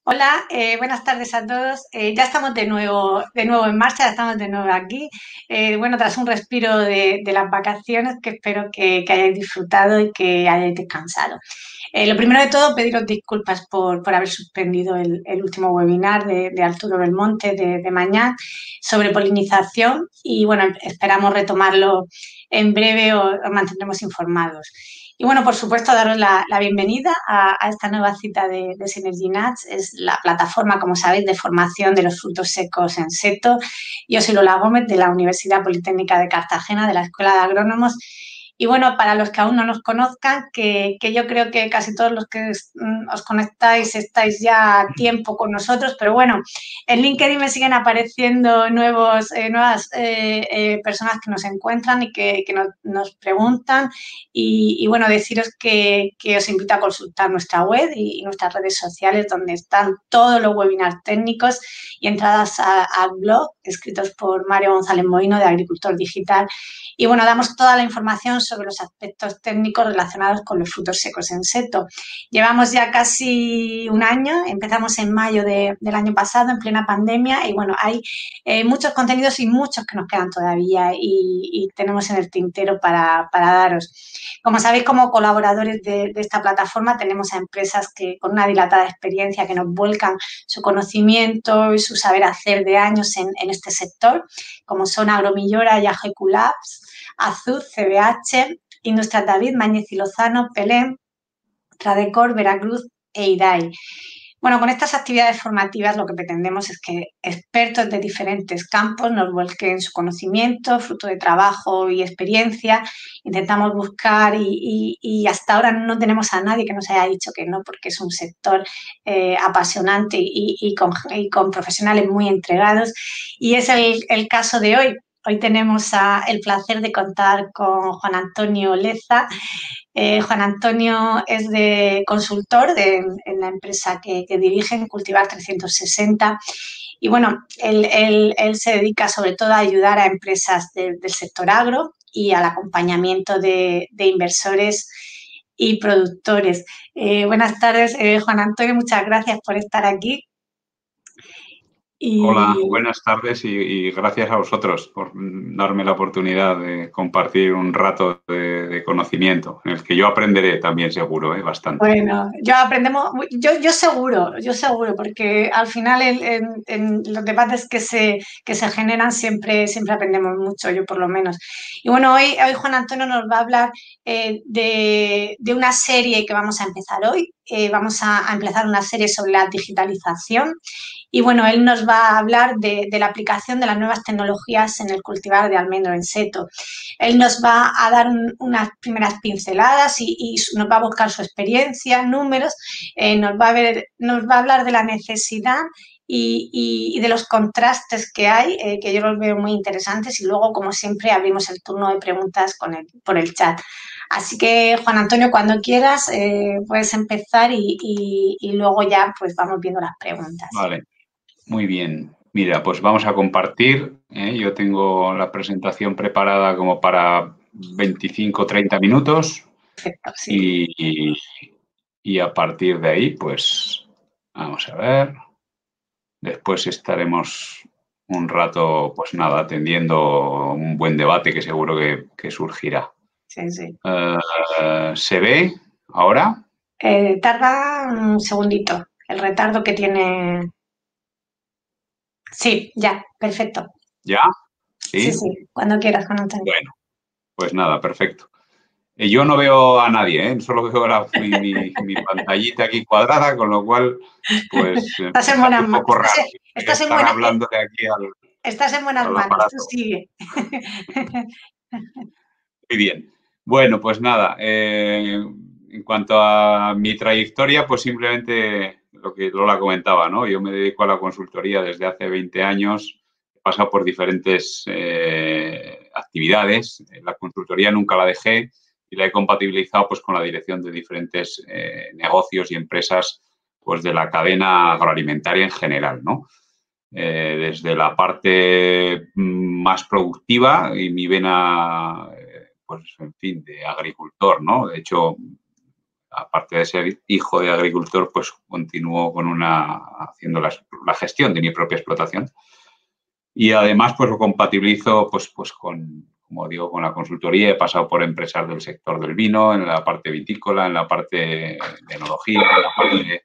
Hola, buenas tardes a todos. Ya estamos de nuevo en marcha, ya estamos de nuevo aquí. Bueno, tras un respiro de las vacaciones que espero que hayáis disfrutado y que hayáis descansado. Lo primero de todo, pediros disculpas por haber suspendido el último webinar de Arturo Belmonte de mañana sobre polinización y bueno, esperamos retomarlo en breve, os mantendremos informados. Y bueno, por supuesto, daros la bienvenida a esta nueva cita de Synergy Nuts. Es la plataforma, como sabéis, de formación de los frutos secos en seto. Yo soy Lola Gómez de la Universidad Politécnica de Cartagena, de la Escuela de Agrónomos. Y bueno, para los que aún no nos conozcan, que yo creo que casi todos los que os conectáis estáis ya a tiempo con nosotros, pero bueno, en LinkedIn me siguen apareciendo nuevas personas que nos encuentran y que nos preguntan. Y bueno, deciros que os invito a consultar nuestra web y nuestras redes sociales, donde están todos los webinars técnicos y entradas al blog escritos por Mario González Moino de Agricultor Digital. Y bueno, damos toda la información sobre los aspectos técnicos relacionados con los frutos secos en seto. Llevamos ya casi un año, empezamos en mayo del año pasado, en plena pandemia, y bueno, hay muchos contenidos y muchos que nos quedan todavía y tenemos en el tintero para daros. Como sabéis, como colaboradores de esta plataforma tenemos a empresas que con una dilatada experiencia que nos vuelcan su conocimiento y su saber hacer de años en este sector, como son Agromillora y AGQ Labs, Azud, CBH, Industrias David, Mañez y Lozano, Pelén, Tradecor, Veracruz e IDAI. Bueno, con estas actividades formativas lo que pretendemos es que expertos de diferentes campos nos vuelquen su conocimiento, fruto de trabajo y experiencia. Intentamos buscar y hasta ahora no tenemos a nadie que nos haya dicho que no, porque es un sector apasionante y con profesionales muy entregados. Y es el caso de hoy. Hoy tenemos el placer de contar con Juan Antonio Leza. Juan Antonio es de consultor en la empresa que dirigen, Cultivar 360. Y bueno, él se dedica sobre todo a ayudar a empresas del sector agro y al acompañamiento de inversores y productores. Buenas tardes, Juan Antonio, muchas gracias por estar aquí. Hola, Y buenas tardes y gracias a vosotros por darme la oportunidad de compartir un rato de conocimiento, en el que yo aprenderé también seguro, bastante. bueno, yo seguro, porque al final en los debates que se generan siempre aprendemos mucho, yo por lo menos. Y bueno, hoy Juan Antonio nos va a hablar de una serie que vamos a empezar hoy. Vamos a empezar una serie sobre la digitalización y bueno, él nos va a hablar de la aplicación de las nuevas tecnologías en el cultivar de almendro en seto. Él nos va a dar unas primeras pinceladas y nos va a buscar su experiencia, números, nos va a hablar de la necesidad y de los contrastes que hay, que yo los veo muy interesantes y luego, como siempre, abrimos el turno de preguntas por el chat. Así que, Juan Antonio, cuando quieras, puedes empezar y luego ya pues vamos viendo las preguntas. Vale, muy bien. Mira, pues vamos a compartir. Yo tengo la presentación preparada como para 25 o 30 minutos Perfecto, sí. y, y a partir de ahí, pues vamos a ver. Después estaremos un rato, pues nada, atendiendo un buen debate que seguro que surgirá. Sí, sí. ¿Se ve ahora? Tarda un segundito, el retardo que tiene. Sí, ya, perfecto. ¿Ya? Sí, ¿Sí? sí, cuando quieras, Juan Antonio. Bueno, pues nada, perfecto. Yo no veo a nadie, solo veo mi pantallita aquí cuadrada, con lo cual, pues Estás me en sale buenas un manos. poco raro que Estás en están buena- hablando de aquí estás en buenas al manos, tú aparato. sigue. Muy bien. Bueno, pues nada, en cuanto a mi trayectoria, pues simplemente lo que Lola comentaba, ¿no? Yo me dedico a la consultoría desde hace 20 años, he pasado por diferentes actividades. La consultoría nunca la dejé y la he compatibilizado pues con la dirección de diferentes negocios y empresas pues de la cadena agroalimentaria en general, ¿no? Desde la parte más productiva y mi vena, pues, en fin, de agricultor, ¿no? De hecho, aparte de ser hijo de agricultor, pues continúo haciendo la gestión de mi propia explotación. Y además, pues lo compatibilizo pues con, como digo, con la consultoría. He pasado por empresas del sector del vino, en la parte vitícola, en la parte de enología, en la parte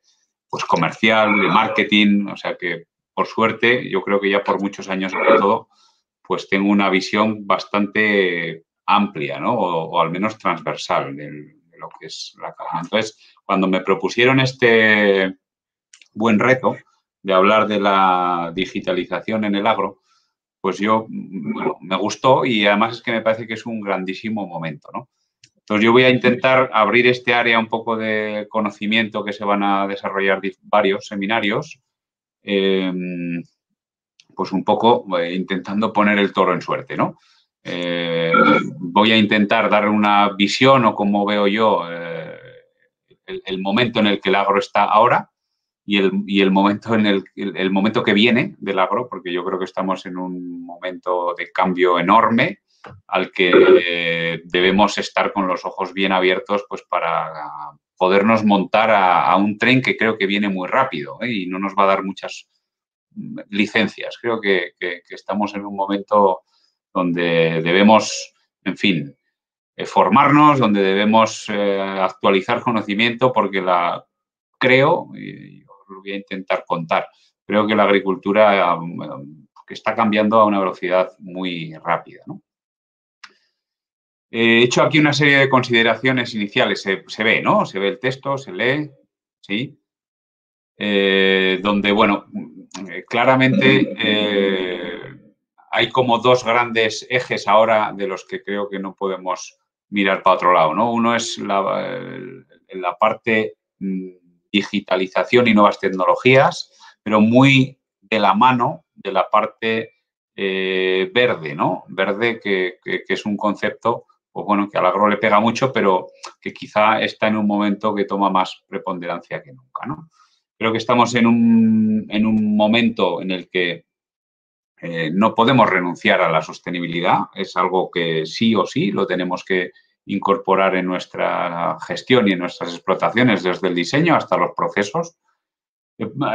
pues comercial, de marketing. O sea que, por suerte, yo creo que ya por muchos años sobre todo, pues tengo una visión bastante amplia, ¿no? O al menos transversal de lo que es la cadena. Entonces, cuando me propusieron este buen reto de hablar de la digitalización en el agro, pues yo, bueno, me gustó y además es que me parece que es un grandísimo momento, ¿no? Entonces yo voy a intentar abrir este área un poco de conocimiento que se van a desarrollar varios seminarios, pues un poco intentando poner el toro en suerte, ¿no? Voy a intentar dar una visión o cómo veo yo el momento en el que el agro está ahora y el momento el momento que viene del agro, porque yo creo que estamos en un momento de cambio enorme al que debemos estar con los ojos bien abiertos pues para podernos montar a un tren que creo que viene muy rápido y no nos va a dar muchas licencias. Creo que estamos en un momento donde debemos, en fin, formarnos, donde debemos actualizar conocimiento, porque creo, y lo voy a intentar contar, creo que la agricultura que está cambiando a una velocidad muy rápida, ¿no? He hecho aquí una serie de consideraciones iniciales. Se ve, ¿no? Se ve el texto, se lee, ¿sí? Donde, bueno, claramente hay como dos grandes ejes ahora de los que creo que no podemos mirar para otro lado, ¿no? Uno es la parte digitalización y nuevas tecnologías, pero muy de la mano de la parte verde, ¿no? Verde que es un concepto, pues bueno, que al agro le pega mucho, pero que quizá está en un momento que toma más preponderancia que nunca, ¿no? Creo que estamos en un momento en el que no podemos renunciar a la sostenibilidad. Es algo que sí o sí lo tenemos que incorporar en nuestra gestión y en nuestras explotaciones, desde el diseño hasta los procesos.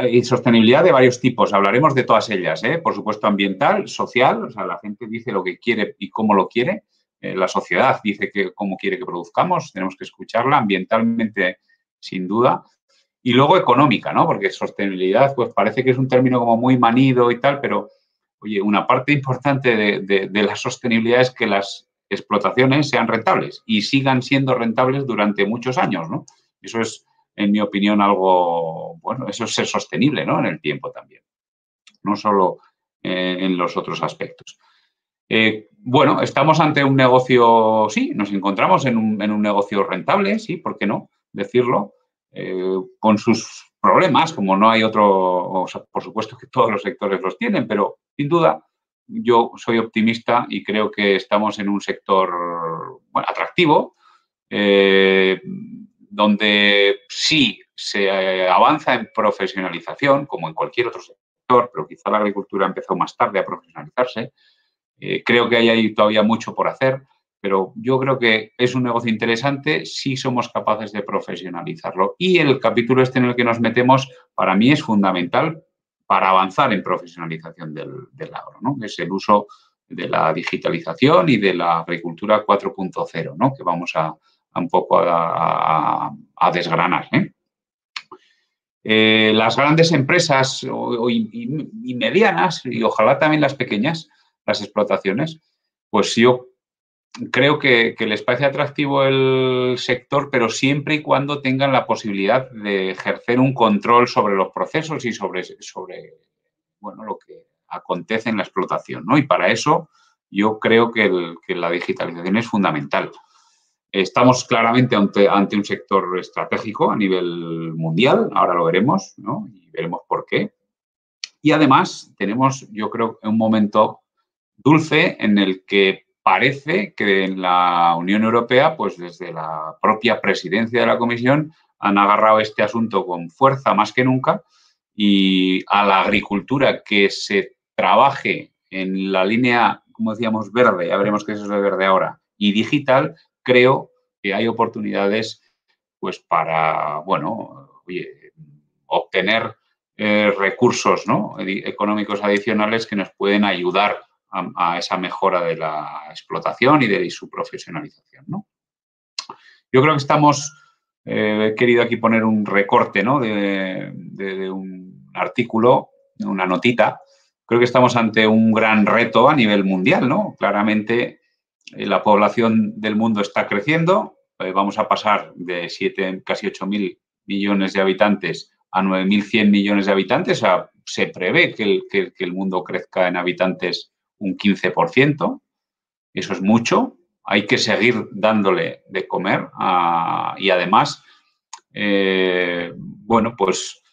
Y sostenibilidad de varios tipos. Hablaremos de todas ellas, ¿eh? Por supuesto, ambiental, social. O sea, la gente dice lo que quiere y cómo lo quiere. La sociedad dice cómo quiere que produzcamos. Tenemos que escucharla. Ambientalmente, sin duda. Y luego económica, ¿no? Porque sostenibilidad, pues parece que es un término como muy manido y tal, pero, oye, una parte importante de la sostenibilidad es que las explotaciones sean rentables y sigan siendo rentables durante muchos años, ¿no? Eso es, en mi opinión, algo, bueno, eso es ser sostenible, ¿no? En el tiempo también, no solo en los otros aspectos. Bueno, estamos ante un negocio, sí, nos encontramos en un negocio rentable, sí, ¿por qué no decirlo? Con sus problemas, como no hay otro, o sea, por supuesto que todos los sectores los tienen, pero sin duda yo soy optimista y creo que estamos en un sector bueno, atractivo, donde sí se avanza en profesionalización, como en cualquier otro sector, pero quizá la agricultura empezó más tarde a profesionalizarse. Creo que hay todavía mucho por hacer, pero yo creo que es un negocio interesante si somos capaces de profesionalizarlo. Y el capítulo este en el que nos metemos, para mí es fundamental para avanzar en profesionalización del agro, ¿no? Es el uso de la digitalización y de la agricultura 4.0, ¿no? Que vamos un poco a desgranar, ¿eh? Las grandes empresas y medianas, y ojalá también las pequeñas, las explotaciones, pues yo creo que les parece atractivo el sector, pero siempre y cuando tengan la posibilidad de ejercer un control sobre los procesos y sobre bueno, lo que acontece en la explotación, ¿no? Y para eso yo creo que la digitalización es fundamental. Estamos claramente ante un sector estratégico a nivel mundial, ahora lo veremos, ¿no? Y veremos por qué. Y además tenemos, yo creo, un momento dulce en el que parece que en la Unión Europea, pues desde la propia presidencia de la Comisión, han agarrado este asunto con fuerza más que nunca y a la agricultura que se trabaje en la línea, como decíamos, verde, ya veremos qué es eso de verde ahora, y digital, creo que hay oportunidades pues para, bueno, oye, obtener recursos, ¿no?, económicos adicionales que nos pueden ayudar a esa mejora de la explotación y de su profesionalización, ¿no? Yo creo que estamos, he querido aquí poner un recorte, ¿no?, de un artículo, una notita. Creo que estamos ante un gran reto a nivel mundial, ¿no? Claramente la población del mundo está creciendo. Vamos a pasar de casi 8.000 millones de habitantes a 9.100 millones de habitantes. O sea, se prevé que el mundo crezca en habitantes un 15%. Eso es mucho. Hay que seguir dándole de comer y además, bueno, pues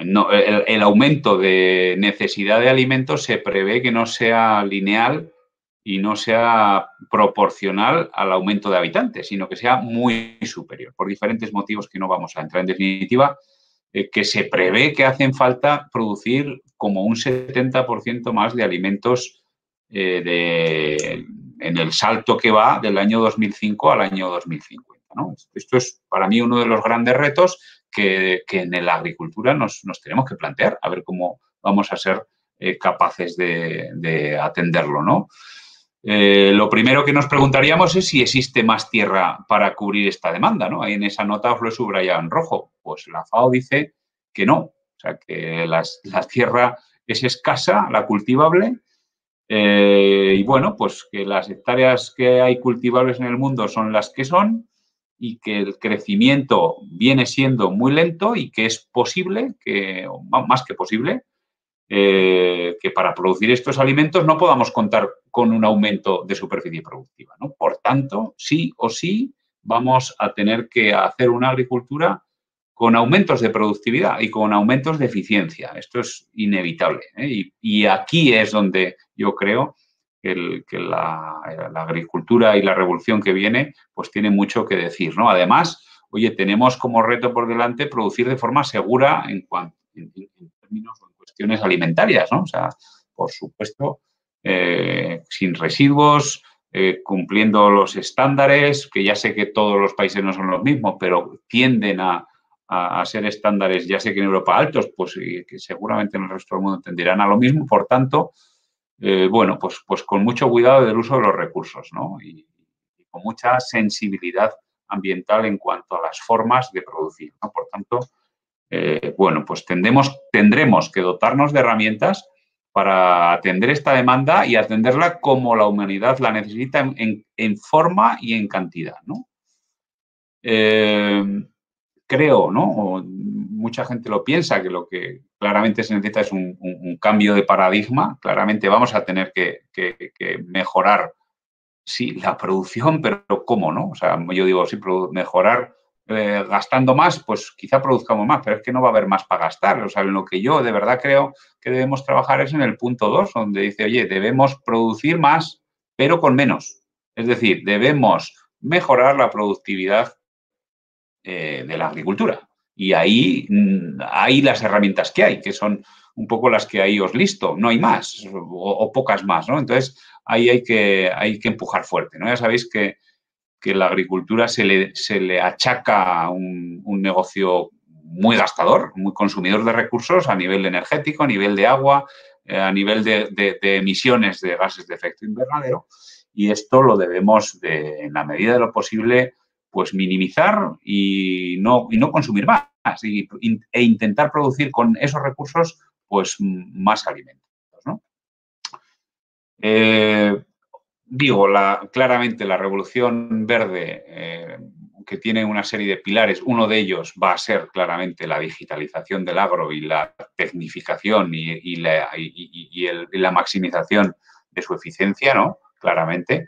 no, el aumento de necesidad de alimentos se prevé que no sea lineal y no sea proporcional al aumento de habitantes, sino que sea muy superior, por diferentes motivos que no vamos a entrar. En definitiva, que se prevé que hacen falta producir como un 70% más de alimentos en el salto que va del año 2005 al año 2050, ¿no? Esto es para mí uno de los grandes retos que en la agricultura nos tenemos que plantear, a ver cómo vamos a ser capaces de atenderlo, ¿no? Lo primero que nos preguntaríamos es si existe más tierra para cubrir esta demanda, ¿no? Ahí en esa nota os lo he subrayado en rojo. Pues la FAO dice que no, o sea, que la tierra es escasa, la cultivable, y bueno, pues que las hectáreas que hay cultivables en el mundo son las que son y que el crecimiento viene siendo muy lento y que es posible, más que posible, que para producir estos alimentos no podamos contar con un aumento de superficie productiva, ¿no? Por tanto, sí o sí vamos a tener que hacer una agricultura con aumentos de productividad y con aumentos de eficiencia. Esto es inevitable, ¿eh? Y aquí es donde yo creo que la agricultura y la revolución que viene pues tiene mucho que decir, ¿no? Además, oye, tenemos como reto por delante producir de forma segura en términos de cuestiones alimentarias, ¿no? O sea, por supuesto, sin residuos, cumpliendo los estándares, que ya sé que todos los países no son los mismos, pero tienden a ser estándares, ya sé que en Europa altos, pues que seguramente en el resto del mundo tenderán a lo mismo. Por tanto, bueno, pues con mucho cuidado del uso de los recursos, ¿no? Y con mucha sensibilidad ambiental en cuanto a las formas de producir, ¿no? Por tanto, bueno, pues tendremos que dotarnos de herramientas para atender esta demanda y atenderla como la humanidad la necesita en forma y en cantidad, ¿no? Creo, ¿no? O mucha gente lo piensa, que lo que claramente se necesita es un cambio de paradigma. Claramente vamos a tener que mejorar, sí, la producción, pero ¿cómo, no? O sea, yo digo, sí, mejorar gastando más, pues quizá produzcamos más, pero es que no va a haber más para gastar. O sea, en lo que yo de verdad creo que debemos trabajar es en el punto 2, donde dice, oye, debemos producir más, pero con menos. Es decir, debemos mejorar la productividad de la agricultura. Y ahí hay las herramientas que hay, que son un poco las que ahí os listo. No hay más o pocas más, ¿no? Entonces, ahí hay que empujar fuerte, ¿no? Ya sabéis que la agricultura se le achaca un negocio muy gastador, muy consumidor de recursos a nivel energético, a nivel de agua, a nivel de emisiones de gases de efecto invernadero. Y esto lo debemos, en la medida de lo posible, pues minimizar y no consumir más e intentar producir con esos recursos pues más alimentos, ¿no? Digo, claramente la revolución verde, que tiene una serie de pilares, uno de ellos va a ser claramente la digitalización del agro y la tecnificación y la maximización de su eficiencia, ¿no? Claramente.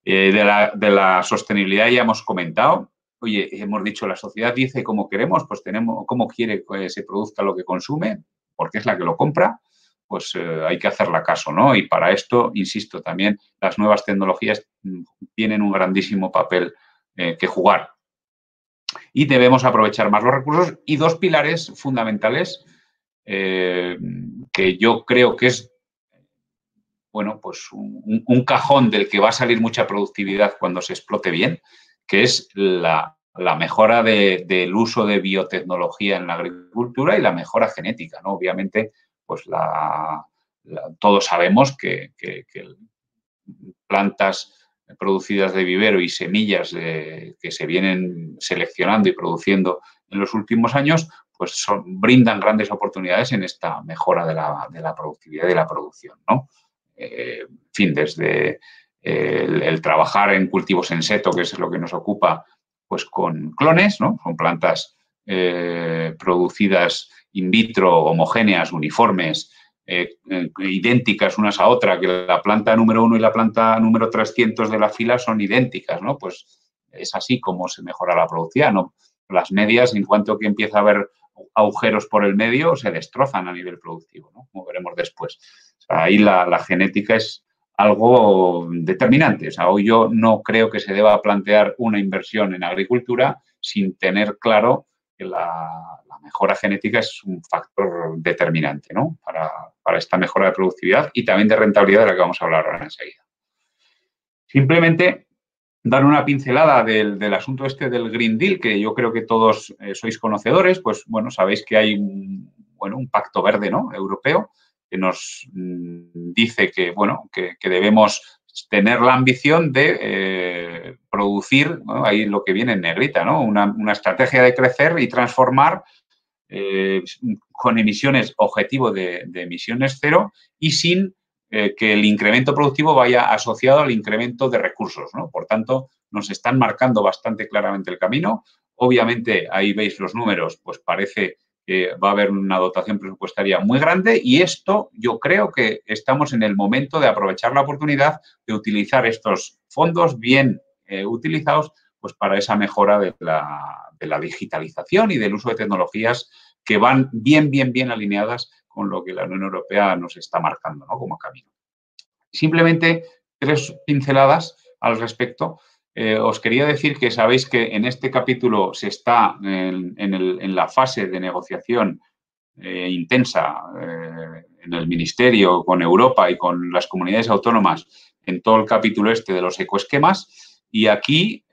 De la sostenibilidad ya hemos comentado. Oye, hemos dicho, la sociedad dice cómo queremos, pues cómo quiere que se produzca lo que consume, porque es la que lo compra, pues hay que hacerla caso, ¿no? Y para esto, insisto, también las nuevas tecnologías tienen un grandísimo papel que jugar. Y debemos aprovechar más los recursos. Y dos pilares fundamentales que yo creo que es, bueno, pues un cajón del que va a salir mucha productividad cuando se explote bien, que es la la mejora del uso de biotecnología en la agricultura y la mejora genética, ¿no? Obviamente, pues todos sabemos que plantas producidas de vivero y semillas que se vienen seleccionando y produciendo en los últimos años, pues brindan grandes oportunidades en esta mejora de la productividad y de la producción, ¿no? En fin, desde el trabajar en cultivos en seto, que es lo que nos ocupa, pues con clones, ¿no? Son plantas producidas in vitro, homogéneas, uniformes, idénticas unas a otras, que la planta número 1 y la planta número 300 de la fila son idénticas, ¿no? Pues es así como se mejora la productividad, ¿no? Las medias, en cuanto que empieza a haber agujeros por el medio, se destrozan a nivel productivo, ¿no? Como veremos después. O sea, ahí la genética es algo determinante. O sea, hoy yo no creo que se deba plantear una inversión en agricultura sin tener claro que la mejora genética es un factor determinante, ¿no? Para esta mejora de productividad y también de rentabilidad, de la que vamos a hablar ahora enseguida. Simplemente dar una pincelada del asunto este del Green Deal, que yo creo que todos sois conocedores, pues bueno, sabéis que hay un pacto verde, ¿no? Europeo, que nos dice que, bueno, que debemos tener la ambición de producir, ¿no? Ahí lo que viene en negrita, ¿no? Una estrategia de crecer y transformar con emisiones, objetivo de emisiones cero y sin que el incremento productivo vaya asociado al incremento de recursos, ¿no? Por tanto, nos están marcando bastante claramente el camino. Obviamente, ahí veis los números, pues parece que va a haber una dotación presupuestaria muy grande y esto yo creo que estamos en el momento de aprovechar la oportunidad de utilizar estos fondos bien utilizados pues para esa mejora de la digitalización y del uso de tecnologías que van bien alineadas con lo que la Unión Europea nos está marcando, ¿no? Como camino. Simplemente 3 pinceladas al respecto. Os quería decir que sabéis que en este capítulo se está en la fase de negociación intensa en el Ministerio, con Europa y con las comunidades autónomas en todo el capítulo este de los ecoesquemas. Y aquí,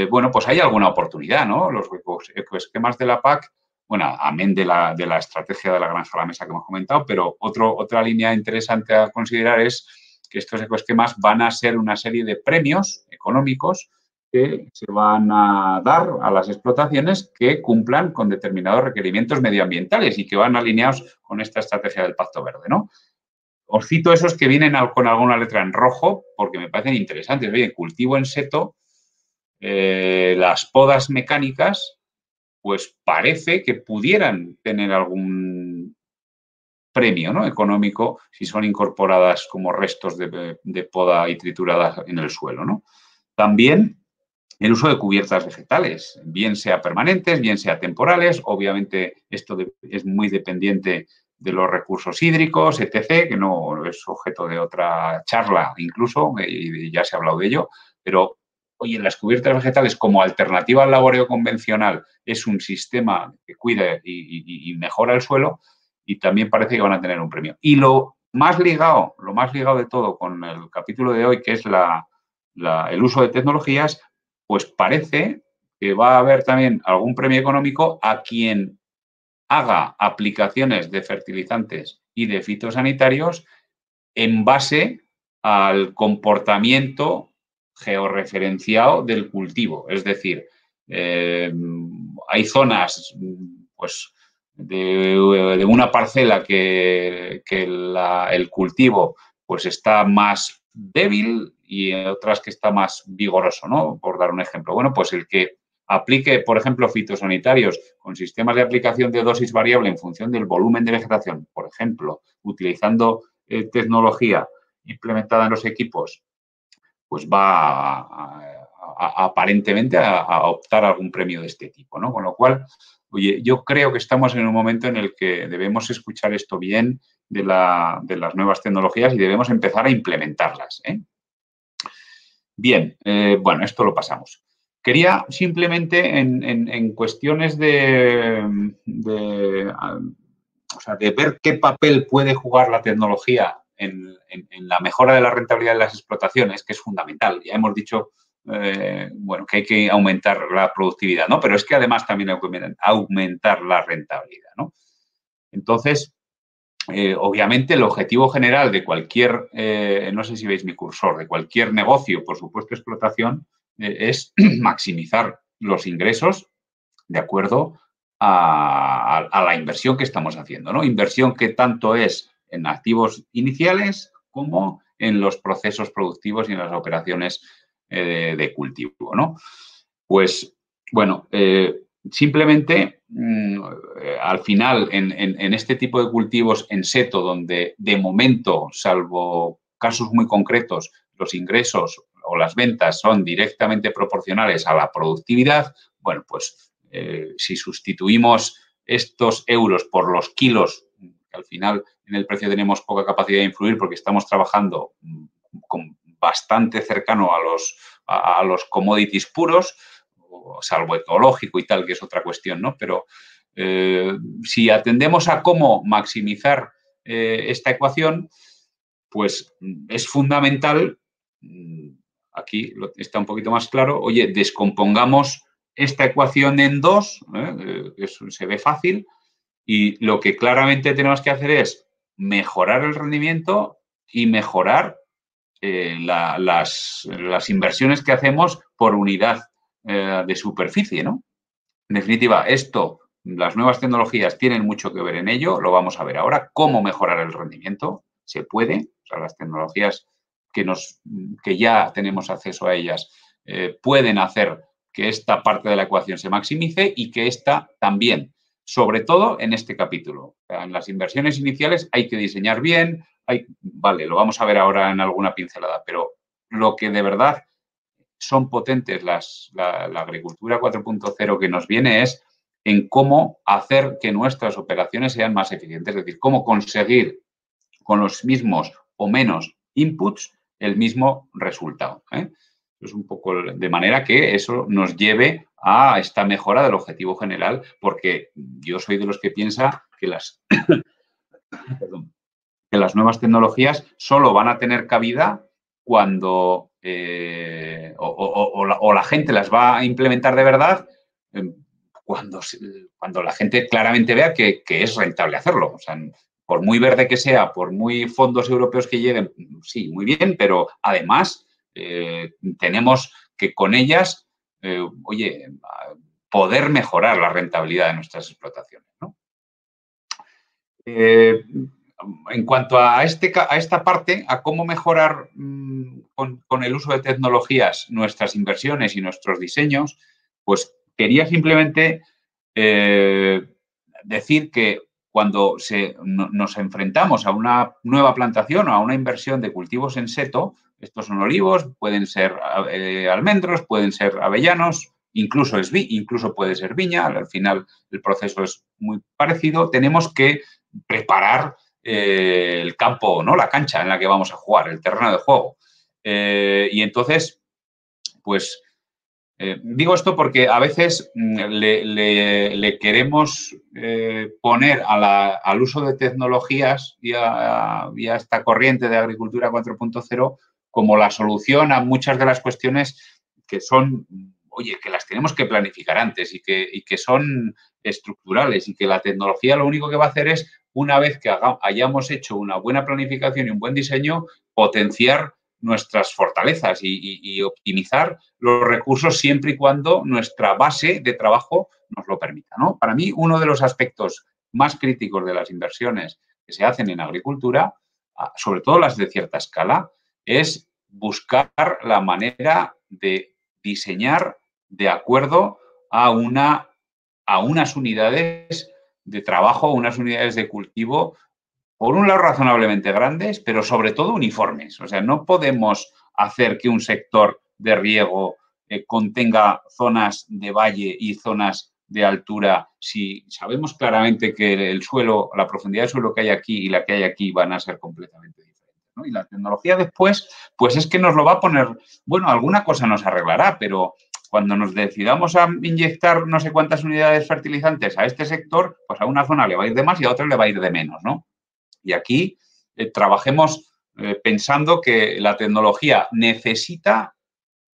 bueno, pues hay alguna oportunidad, ¿no? Los ecoesquemas de la PAC, bueno, amén de la estrategia de la granja a la mesa que hemos comentado, pero otra línea interesante a considerar es que estos ecoesquemas van a ser una serie de premios económicos que se van a dar a las explotaciones que cumplan con determinados requerimientos medioambientales y que van alineados con esta estrategia del Pacto Verde, ¿no? Os cito esos que vienen con alguna letra en rojo porque me parecen interesantes. Oye, cultivo en seto, las podas mecánicas, pues parece que pudieran tener algún premio, ¿no? Económico si son incorporadas como restos de poda y trituradas en el suelo, ¿no? También el uso de cubiertas vegetales, bien sea permanentes, bien sea temporales. Obviamente esto es muy dependiente de los recursos hídricos, etc., que no es objeto de otra charla incluso, y ya se ha hablado de ello, pero oye, las cubiertas vegetales como alternativa al laboreo convencional es un sistema que cuida y mejora el suelo y también parece que van a tener un premio. Y lo más ligado de todo con el capítulo de hoy, que es el uso de tecnologías, pues parece que va a haber también algún premio económico a quien haga aplicaciones de fertilizantes y de fitosanitarios en base al comportamiento georreferenciado del cultivo. Es decir, hay zonas, pues, de una parcela que el cultivo pues está más débil y otras que está más vigoroso, ¿no? Por dar un ejemplo. Bueno, pues el que aplique, por ejemplo, fitosanitarios con sistemas de aplicación de dosis variable en función del volumen de vegetación, por ejemplo, utilizando tecnología implementada en los equipos, pues va aparentemente a optar a algún premio de este tipo, ¿no? Con lo cual, oye, yo creo que estamos en un momento en el que debemos escuchar esto bien de las nuevas tecnologías y debemos empezar a implementarlas, ¿eh? Bien, bueno, esto lo pasamos. Quería simplemente en cuestiones de ver qué papel puede jugar la tecnología en la mejora de la rentabilidad de las explotaciones, que es fundamental. Ya hemos dicho bueno, que hay que aumentar la productividad, ¿no? Pero es que además también hay que aumentar la rentabilidad, ¿no? Entonces, obviamente el objetivo general de cualquier, no sé si veis mi cursor, de cualquier negocio, por supuesto explotación, es maximizar los ingresos de acuerdo a la inversión que estamos haciendo, ¿no? Inversión que tanto es en activos iniciales como en los procesos productivos y en las operaciones de cultivo, ¿no? Pues, bueno, simplemente, al final, en este tipo de cultivos en seto, donde de momento, salvo casos muy concretos, los ingresos o las ventas son directamente proporcionales a la productividad, bueno, pues si sustituimos estos euros por los kilos, que al final en el precio tenemos poca capacidad de influir porque estamos trabajando con bastante cercano a los commodities puros, salvo ecológico y tal, que es otra cuestión, ¿no? Pero si atendemos a cómo maximizar esta ecuación, pues es fundamental, aquí está un poquito más claro, oye, descompongamos esta ecuación en dos, eso se ve fácil, y lo que claramente tenemos que hacer es mejorar el rendimiento y mejorar las inversiones que hacemos por unidad de superficie, ¿no? En definitiva, las nuevas tecnologías tienen mucho que ver en ello, lo vamos a ver ahora. ¿Cómo mejorar el rendimiento? Se puede, o sea, las tecnologías que ya tenemos acceso a ellas pueden hacer que esta parte de la ecuación se maximice y que esta también, sobre todo en este capítulo. O sea, en las inversiones iniciales hay que diseñar bien, vale, lo vamos a ver ahora en alguna pincelada, pero lo que de verdad son potentes la agricultura 4.0 que nos viene es en cómo hacer que nuestras operaciones sean más eficientes, es decir, cómo conseguir con los mismos o menos inputs el mismo resultado. Es un poco de manera que eso nos lleve a esta mejora del objetivo general, porque yo soy de los que piensa que que las nuevas tecnologías solo van a tener cabida cuando la gente las va a implementar de verdad cuando la gente claramente vea que es rentable hacerlo. O sea, por muy verde que sea, por muy fondos europeos que lleguen, sí, muy bien, pero además tenemos que con ellas, oye, poder mejorar la rentabilidad de nuestras explotaciones, ¿no? En cuanto a esta parte, a cómo mejorar con el uso de tecnologías nuestras inversiones y nuestros diseños, pues quería simplemente decir que cuando nos enfrentamos a una nueva plantación o a una inversión de cultivos en seto, estos son olivos, pueden ser almendros, pueden ser avellanos, incluso puede ser viña, al final el proceso es muy parecido, tenemos que preparar el campo, ¿no? La cancha en la que vamos a jugar, el terreno de juego. Y entonces, pues, digo esto porque a veces le queremos poner al uso de tecnologías y a esta corriente de agricultura 4.0 como la solución a muchas de las cuestiones que son, oye, que las tenemos que planificar antes y que son estructurales y que la tecnología lo único que va a hacer es, una vez que hayamos hecho una buena planificación y un buen diseño, potenciar nuestras fortalezas y optimizar los recursos siempre y cuando nuestra base de trabajo nos lo permita, ¿no? Para mí, uno de los aspectos más críticos de las inversiones que se hacen en agricultura, sobre todo las de cierta escala, es buscar la manera de diseñar de acuerdo a unas unidades de trabajo, unas unidades de cultivo, por un lado razonablemente grandes, pero sobre todo uniformes. O sea, no podemos hacer que un sector de riego contenga zonas de valle y zonas de altura si sabemos claramente que el suelo, la profundidad del suelo que hay aquí y la que hay aquí van a ser completamente diferentes, ¿no? Y la tecnología después, pues es que nos lo va a poner, bueno, alguna cosa nos arreglará, pero cuando nos decidamos a inyectar no sé cuántas unidades fertilizantes a este sector, pues a una zona le va a ir de más y a otra le va a ir de menos, ¿no? Y aquí trabajemos pensando que la tecnología necesita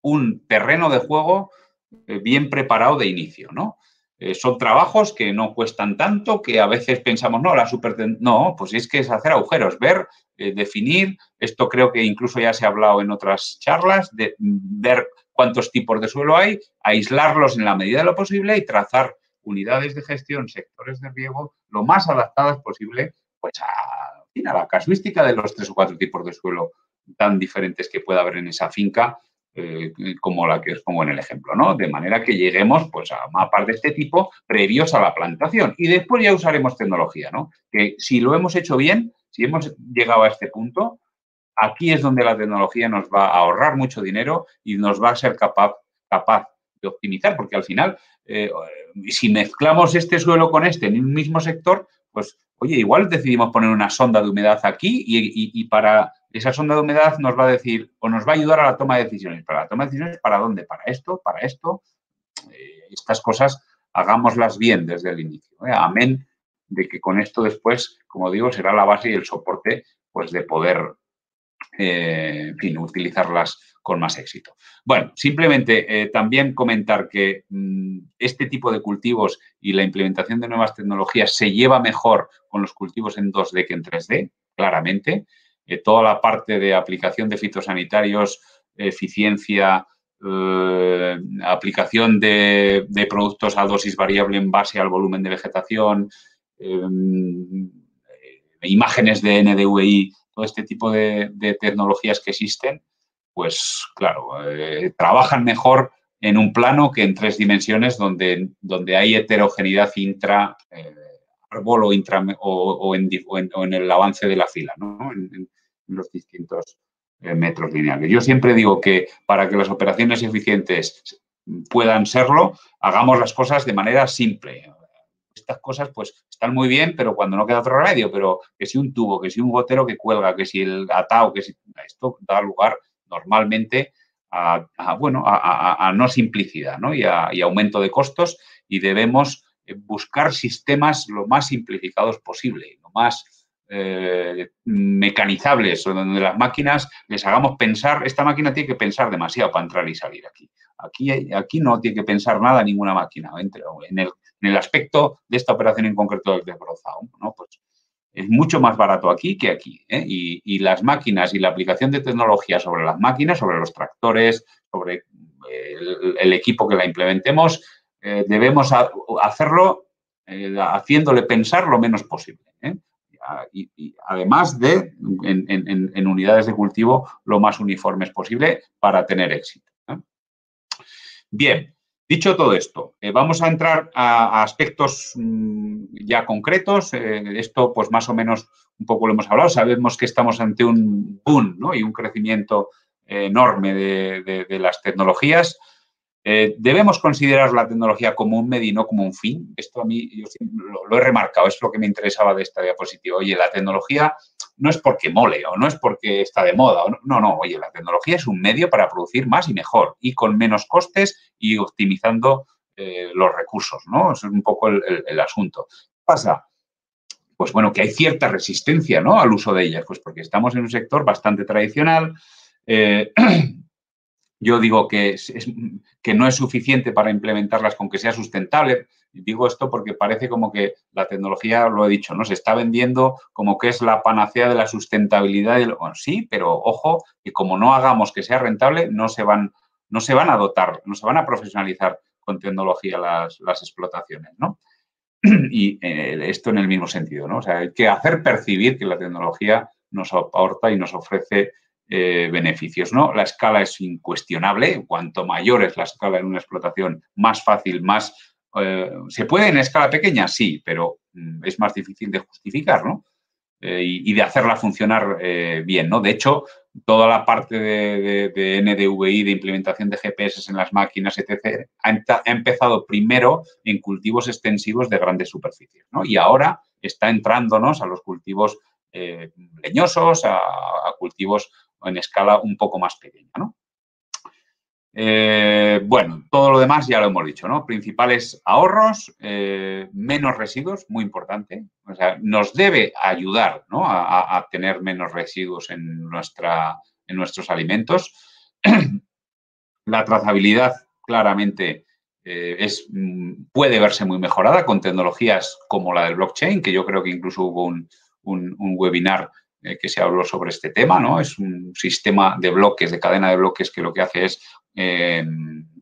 un terreno de juego bien preparado de inicio, ¿no? Son trabajos que no cuestan tanto, que a veces pensamos, no, no, pues es que es hacer agujeros, ver, definir, esto creo que incluso ya se ha hablado en otras charlas, de ver cuántos tipos de suelo hay, aislarlos en la medida de lo posible y trazar unidades de gestión, sectores de riego, lo más adaptadas posible, pues a la casuística de los 3 o 4 tipos de suelo tan diferentes que pueda haber en esa finca, como la que os pongo en el ejemplo, ¿no? De manera que lleguemos pues, a mapas de este tipo previos a la plantación. Y después ya usaremos tecnología, ¿no? Que si lo hemos hecho bien, si hemos llegado a este punto, aquí es donde la tecnología nos va a ahorrar mucho dinero y nos va a ser capaz de optimizar, porque al final, si mezclamos este suelo con este en un mismo sector, pues, oye, igual decidimos poner una sonda de humedad aquí y para esa sonda de humedad nos va a decir o nos va a ayudar a la toma de decisiones. Para la toma de decisiones, ¿para dónde? Para esto, para esto. Estas cosas hagámoslas bien desde el inicio. Amén de que con esto después, como digo, será la base y el soporte pues, de poder en fin, utilizarlas con más éxito. Bueno, simplemente también comentar que este tipo de cultivos y la implementación de nuevas tecnologías se lleva mejor con los cultivos en 2D que en 3D, claramente. Toda la parte de aplicación de fitosanitarios, eficiencia, aplicación de productos a dosis variable en base al volumen de vegetación, imágenes de NDVI, todo este tipo de tecnologías que existen, pues claro, trabajan mejor en un plano que en 3 dimensiones donde hay heterogeneidad intra árbol o en el avance de la fila, ¿no? En los distintos metros lineales. Yo siempre digo que para que las operaciones eficientes puedan serlo, hagamos las cosas de manera simple. Estas cosas pues están muy bien, pero cuando no queda otro remedio, pero que si un tubo, que si un gotero que cuelga, que si el atao, que si esto da lugar normalmente a no simplicidad, ¿no? Y a aumento de costos y debemos buscar sistemas lo más simplificados posible, lo más mecanizables, donde las máquinas les hagamos pensar, esta máquina tiene que pensar demasiado para entrar y salir aquí. Aquí no tiene que pensar nada ninguna máquina. En el aspecto de esta operación en concreto del desbrozado, ¿no? Pues es mucho más barato aquí que aquí. Y las máquinas y la aplicación de tecnología sobre las máquinas, sobre los tractores, sobre el equipo que la implementemos, debemos hacerlo haciéndole pensar lo menos posible. Y además de, en unidades de cultivo, lo más uniformes posible para tener éxito. Bien, dicho todo esto, vamos a entrar a aspectos ya concretos. Esto, pues más o menos, un poco lo hemos hablado. Sabemos que estamos ante un boom, ¿no? Y un crecimiento enorme de las tecnologías. Debemos considerar la tecnología como un medio y no como un fin. Esto a mí, yo lo he remarcado, es lo que me interesaba de esta diapositiva. Oye, la tecnología no es porque mole o no es porque está de moda. No, oye, la tecnología es un medio para producir más y mejor y con menos costes y optimizando los recursos, ¿no? Eso es un poco el asunto. ¿Qué pasa? Pues bueno, que hay cierta resistencia, ¿no?, al uso de ellas, pues porque estamos en un sector bastante tradicional. Yo digo que no es suficiente para implementarlas con que sea sustentable. Digo esto porque parece como que la tecnología, lo he dicho, ¿no?, se está vendiendo como que es la panacea de la sustentabilidad. Bueno, sí, pero ojo, que como no hagamos que sea rentable, no se van a dotar, no se van a profesionalizar con tecnología las explotaciones, ¿no? Y esto en el mismo sentido, ¿no? O sea, hay que hacer percibir que la tecnología nos aporta y nos ofrece beneficios, ¿no? La escala es incuestionable. Cuanto mayor es la escala en una explotación, más fácil, más... ¿Se puede en escala pequeña? Sí, pero es más difícil de justificar, ¿no? Y de hacerla funcionar bien, ¿no? De hecho, toda la parte de NDVI, de implementación de GPS en las máquinas, etc., ha empezado primero en cultivos extensivos de grandes superficies, ¿no? Y ahora está entrándonos a los cultivos leñosos, a cultivos en escala un poco más pequeña, ¿no? Bueno, todo lo demás ya lo hemos dicho, ¿no? Principales ahorros, menos residuos, muy importante. O sea, nos debe ayudar, ¿no?, a tener menos residuos en nuestros alimentos. La trazabilidad claramente puede verse muy mejorada con tecnologías como la del blockchain, que yo creo que incluso hubo un webinar que se habló sobre este tema, ¿no? Es un sistema de bloques, de cadena de bloques, que lo que hace es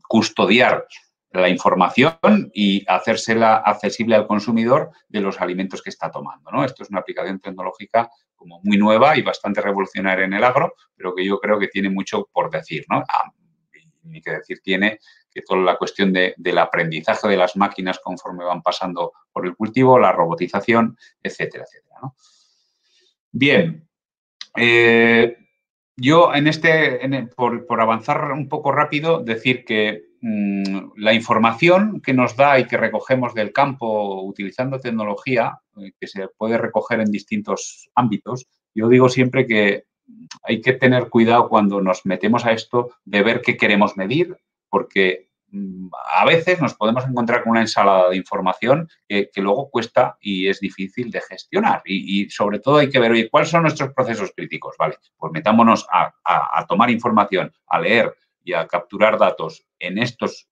custodiar la información y hacérsela accesible al consumidor de los alimentos que está tomando, ¿no? Esto es una aplicación tecnológica como muy nueva y bastante revolucionaria en el agro, pero que yo creo que tiene mucho por decir, ¿no? Ni que decir tiene que toda la cuestión del aprendizaje de las máquinas conforme van pasando por el cultivo, la robotización, etcétera, etcétera, ¿no? Bien, yo por avanzar un poco rápido, decir que la información que nos da y que recogemos del campo utilizando tecnología, que se puede recoger en distintos ámbitos, yo digo siempre que hay que tener cuidado cuando nos metemos a esto de ver qué queremos medir, porque a veces nos podemos encontrar con una ensalada de información que luego cuesta y es difícil de gestionar. Y sobre todo hay que ver, oye, ¿cuáles son nuestros procesos críticos? Vale, pues metámonos a tomar información, a leer y a capturar datos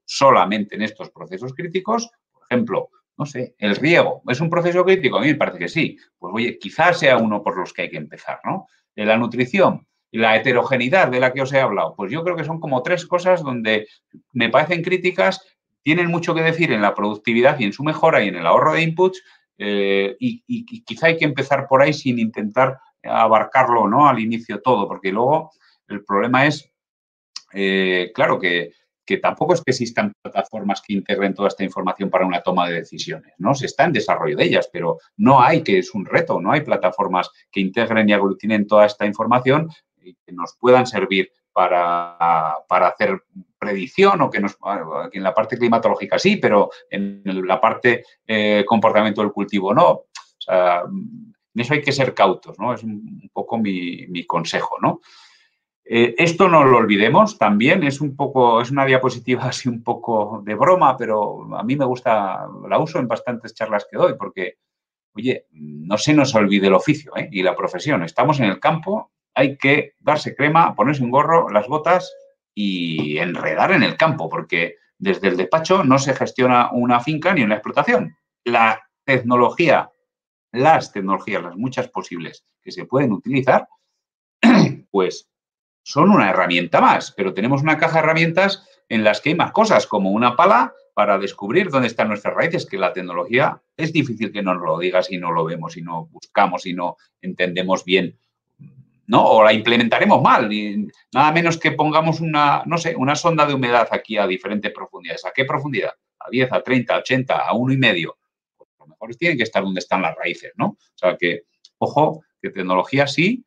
solamente en estos procesos críticos. Por ejemplo, no sé, el riego, ¿es un proceso crítico? A mí me parece que sí. Pues oye, quizás sea uno por los que hay que empezar, ¿no? La nutrición y la heterogeneidad de la que os he hablado, pues yo creo que son como 3 cosas donde me parecen críticas, tienen mucho que decir en la productividad y en su mejora y en el ahorro de inputs, y quizá hay que empezar por ahí sin intentar abarcarlo, ¿no?, al inicio todo, porque luego el problema es, claro, que tampoco es que existan plataformas que integren toda esta información para una toma de decisiones, ¿no? Se está en desarrollo de ellas, pero no hay, que es un reto, no hay plataformas que integren y aglutinen toda esta información y que nos puedan servir para hacer predicción o que en la parte climatológica sí, pero en la parte comportamiento del cultivo no. O sea, en eso hay que ser cautos, ¿no? Es un poco mi consejo, ¿no? Esto no lo olvidemos también, es una diapositiva así un poco de broma, pero a mí me gusta, la uso en bastantes charlas que doy porque, oye, no se nos olvide el oficio y la profesión. Estamos en el campo, hay que darse crema, ponerse un gorro, las botas y enredar en el campo, porque desde el despacho no se gestiona una finca ni una explotación. Las tecnologías, las muchas posibles que se pueden utilizar, pues son una herramienta más, pero tenemos una caja de herramientas en las que hay más cosas, como una pala para descubrir dónde están nuestras raíces, que la tecnología es difícil que nos lo diga si no lo vemos, si no buscamos, si no entendemos bien, ¿no? O la implementaremos mal, y nada menos que pongamos una sonda de humedad aquí a diferentes profundidades. ¿A qué profundidad? A 10, a 30, a 80, a 1,5. Pues a lo mejor tienen que estar donde están las raíces, ¿no? O sea que, ojo, que tecnología sí,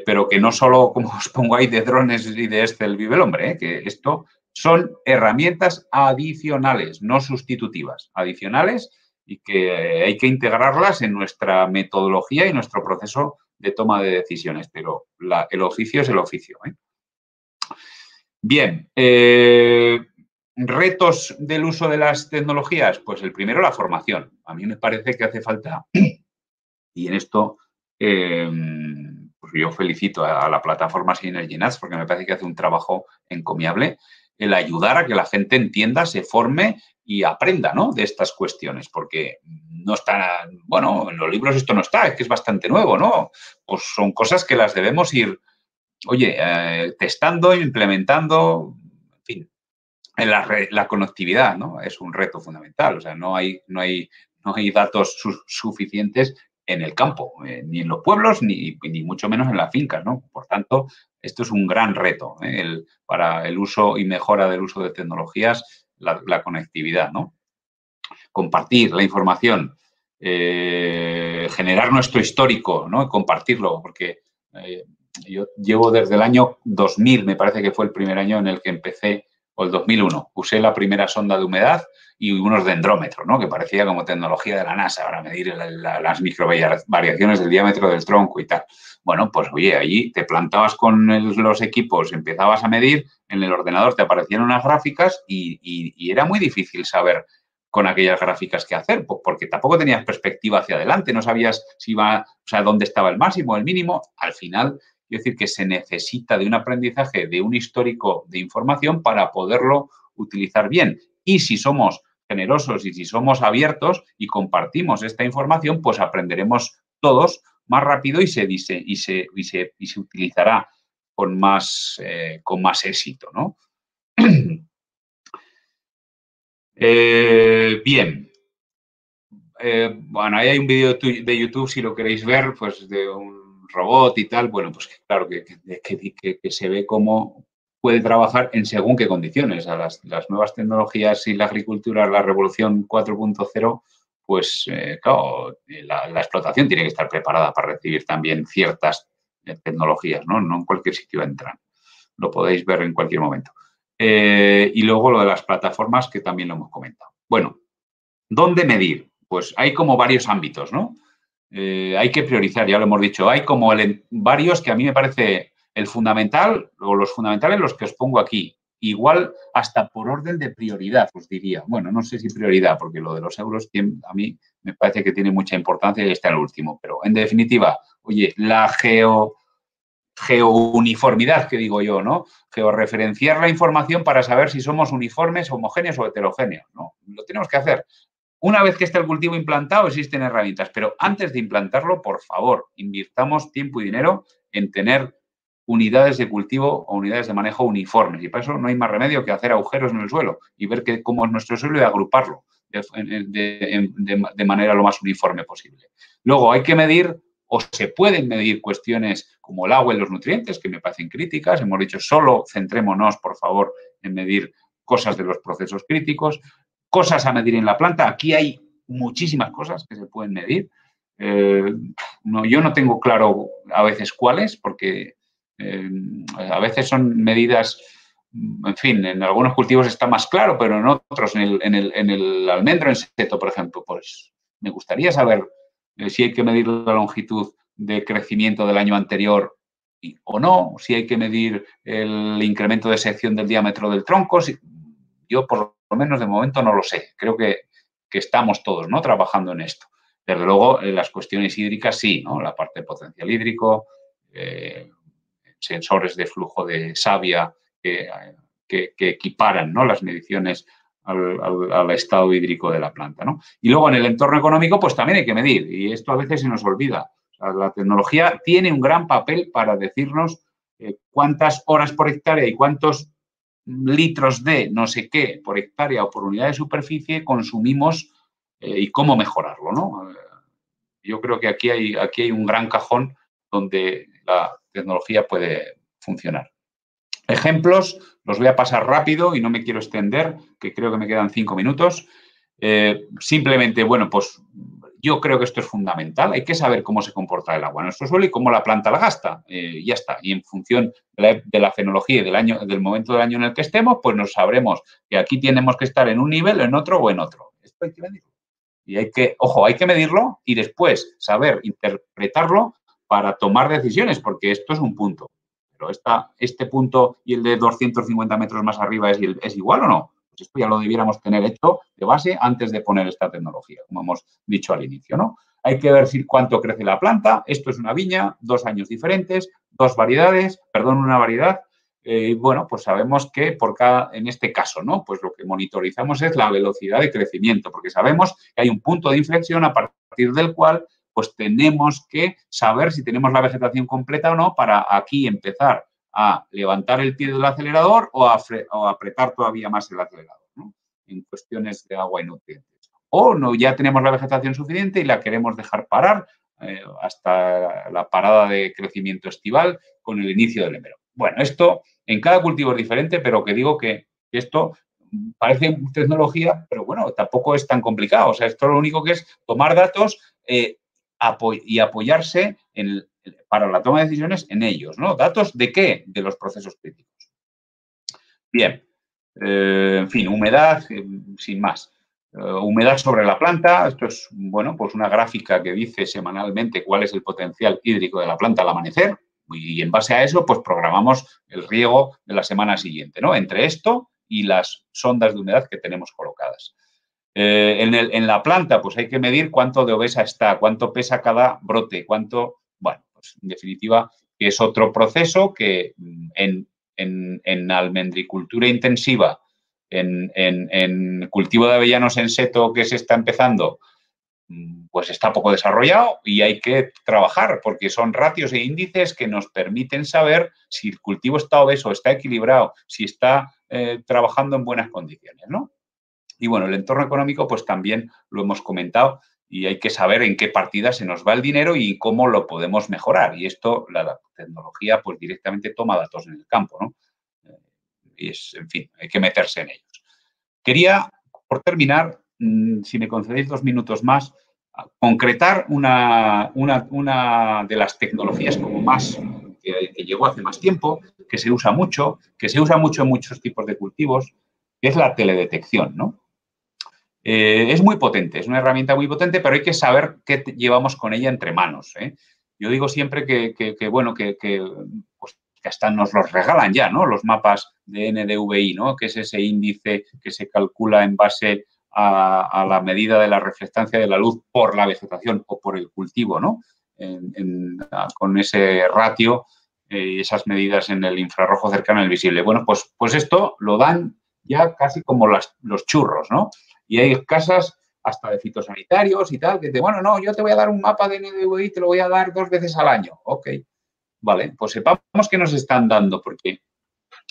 pero que no solo, como os pongo ahí, de drones y de Excel vive el hombre, que esto son herramientas adicionales, no sustitutivas, adicionales, y que hay que integrarlas en nuestra metodología y nuestro proceso de toma de decisiones, pero el oficio es el oficio. Bien, retos del uso de las tecnologías, pues el primero, la formación. A mí me parece que hace falta, y en esto pues yo felicito a la plataforma Synergy Nuts porque me parece que hace un trabajo encomiable, el ayudar a que la gente entienda, se forme y aprenda, ¿no?, de estas cuestiones, porque no está, bueno, en los libros esto no está, es que es bastante nuevo, ¿no? Pues son cosas que las debemos ir, oye, testando, implementando, en fin. La conectividad, ¿no?, es un reto fundamental, o sea, no hay datos suficientes en el campo, ni en los pueblos, ni mucho menos en las fincas, ¿no? Por tanto, esto es un gran reto para el uso y mejora del uso de tecnologías, la conectividad, ¿no? Compartir la información, generar nuestro histórico, ¿no?, compartirlo, porque yo llevo desde el año 2000, me parece que fue el primer año en el que empecé, o el 2001, usé la primera sonda de humedad y unos dendrómetros, ¿no?, que parecía como tecnología de la NASA para medir las microvariaciones del diámetro del tronco y tal. Bueno, pues oye, allí te plantabas con los equipos, empezabas a medir, en el ordenador te aparecían unas gráficas y era muy difícil saber con aquellas gráficas qué hacer, porque tampoco tenías perspectiva hacia adelante, no sabías si iba, o sea, dónde estaba el máximo, el mínimo. Al final Quiero decir que se necesita de un aprendizaje, de un histórico de información para poderlo utilizar bien. Y si somos generosos y si somos abiertos y compartimos esta información, pues aprenderemos todos más rápido y se utilizará con más éxito, ¿no? Bien. Bueno, ahí hay un vídeo de YouTube, si lo queréis ver, pues de un robot y tal. Bueno, pues claro que se ve cómo puede trabajar en según qué condiciones. A las nuevas tecnologías y la agricultura, la revolución 4.0, pues claro, la explotación tiene que estar preparada para recibir también ciertas tecnologías, ¿no? No en cualquier sitio entran. Lo podéis ver en cualquier momento. Y luego lo de las plataformas, que también lo hemos comentado. Bueno, ¿dónde medir? Pues hay como varios ámbitos, ¿no? Hay que priorizar, ya lo hemos dicho. Hay como varios que a mí me parece el fundamental, o los fundamentales los que os pongo aquí. Igual hasta por orden de prioridad, os diría. Bueno, no sé si prioridad, porque lo de los euros a mí me parece que tiene mucha importancia y está el último. Pero, en definitiva, oye, la geouniformidad, que digo yo, ¿no? Georreferenciar la información para saber si somos uniformes, homogéneos o heterogéneos, ¿no? Lo tenemos que hacer. Una vez que está el cultivo implantado, existen herramientas, pero antes de implantarlo, por favor, invirtamos tiempo y dinero en tener unidades de cultivo o unidades de manejo uniformes. Y para eso no hay más remedio que hacer agujeros en el suelo y ver cómo es nuestro suelo y agruparlo de manera lo más uniforme posible. Luego, hay que medir o se pueden medir cuestiones como el agua y los nutrientes, que me parecen críticas. Hemos dicho, solo centrémonos, por favor, en medir cosas de los procesos críticos. Cosas a medir en la planta. Aquí hay muchísimas cosas que se pueden medir. Yo no tengo claro a veces cuáles, porque a veces son medidas, en fin, en algunos cultivos está más claro, pero en otros, en el almendro en seto, por ejemplo, pues me gustaría saber si hay que medir la longitud de crecimiento del año anterior o no, si hay que medir el incremento de sección del diámetro del tronco. Yo, por lo menos de momento, no lo sé. Creo que estamos todos, ¿no?, trabajando en esto. Desde luego, las cuestiones hídricas sí, ¿no? La parte de potencial hídrico, sensores de flujo de savia que equiparan, ¿no?, las mediciones al estado hídrico de la planta, ¿no? Y luego en el entorno económico, pues también hay que medir, y esto a veces se nos olvida. O sea, la tecnología tiene un gran papel para decirnos cuántas horas por hectárea y cuántos litros de no sé qué por hectárea o por unidad de superficie consumimos y cómo mejorarlo, ¿no? Yo creo que aquí hay un gran cajón donde la tecnología puede funcionar. Ejemplos, los voy a pasar rápido y no me quiero extender, que creo que me quedan 5 minutos. Simplemente, bueno, pues yo creo que esto es fundamental. Hay que saber cómo se comporta el agua en nuestro suelo y cómo la planta la gasta. Ya está. Y en función de la fenología y del momento del año en el que estemos, pues nos sabremos que aquí tenemos que estar en un nivel, en otro o en otro. Esto hay que medirlo. Y hay que medirlo y después saber interpretarlo para tomar decisiones, porque esto es un punto. Pero este punto y el de 250 metros más arriba ¿es igual o no? Pues esto ya lo debiéramos tener hecho de base antes de poner esta tecnología, como hemos dicho al inicio, ¿no? Hay que ver cuánto crece la planta. Esto es una viña, 2 años diferentes, una variedad. Bueno, pues sabemos que en este caso, ¿no?, pues lo que monitorizamos es la velocidad de crecimiento, porque sabemos que hay un punto de inflexión a partir del cual pues tenemos que saber si tenemos la vegetación completa o no para aquí empezar a levantar el pie del acelerador o a apretar todavía más el acelerador, ¿no?, en cuestiones de agua y nutrientes. O no, ya tenemos la vegetación suficiente y la queremos dejar parar hasta la parada de crecimiento estival con el inicio del enero. Bueno, esto en cada cultivo es diferente, pero que digo que esto parece tecnología, pero bueno, tampoco es tan complicado. O sea, esto lo único que es tomar datos y apoyarse para la toma de decisiones en ellos, ¿no? ¿Datos de qué? De los procesos críticos. Bien. En fin, humedad, sin más. Humedad sobre la planta. Esto es, bueno, pues una gráfica que dice semanalmente cuál es el potencial hídrico de la planta al amanecer. Y en base a eso, pues programamos el riego de la semana siguiente, ¿no? Entre esto y las sondas de humedad que tenemos colocadas. En la planta, pues hay que medir cuánto de obesa está, cuánto pesa cada brote, bueno, pues en definitiva, que es otro proceso que en almendricultura intensiva, en cultivo de avellanos en seto que se está empezando, pues está poco desarrollado y hay que trabajar porque son ratios e índices que nos permiten saber si el cultivo está obeso, está equilibrado, si está trabajando en buenas condiciones, ¿no? Y bueno, el entorno económico pues también lo hemos comentado y hay que saber en qué partida se nos va el dinero y cómo lo podemos mejorar. Y esto, la tecnología pues directamente toma datos en el campo, ¿no? Y es, en fin, hay que meterse en ellos. Quería, por terminar, si me concedéis 2 minutos más, concretar una de las tecnologías como más que llegó hace más tiempo, que se usa mucho en muchos tipos de cultivos, que es la teledetección, ¿no? Es muy potente, es una herramienta muy potente, pero hay que saber qué llevamos con ella entre manos, ¿eh? Yo digo siempre pues, que hasta nos los regalan ya, ¿no? Los mapas de NDVI, ¿no? Que es ese índice que se calcula en base a la medida de la reflectancia de la luz por la vegetación o por el cultivo, ¿no? Con ese ratio y esas medidas en el infrarrojo cercano al visible. Bueno, pues esto lo dan ya casi como los churros, ¿no? Y hay casas hasta de fitosanitarios y tal, que te, bueno, no, yo te voy a dar un mapa de NDVI, te lo voy a dar 2 veces al año. Ok, vale, pues sepamos qué nos están dando, porque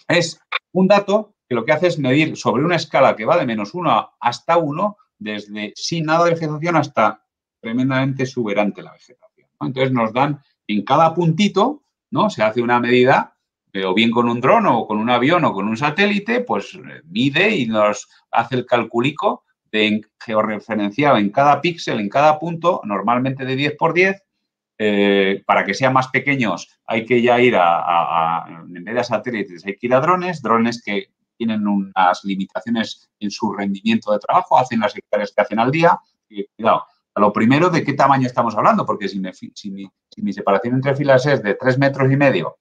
es un dato que lo que hace es medir sobre una escala que va de -1 hasta 1, desde sin nada de vegetación hasta tremendamente exuberante la vegetación, ¿no? Entonces nos dan en cada puntito, ¿no? Se hace una medida, o bien con un dron o con un avión o con un satélite, pues mide y nos hace el calculico de georreferenciado en cada píxel, en cada punto, normalmente de 10 por 10. Para que sean más pequeños hay que ya ir en vez de satélites, hay que ir a drones que tienen unas limitaciones en su rendimiento de trabajo, hacen las hectáreas que hacen al día. Y cuidado, a lo primero, ¿de qué tamaño estamos hablando? Porque si mi separación entre filas es de 3,5 metros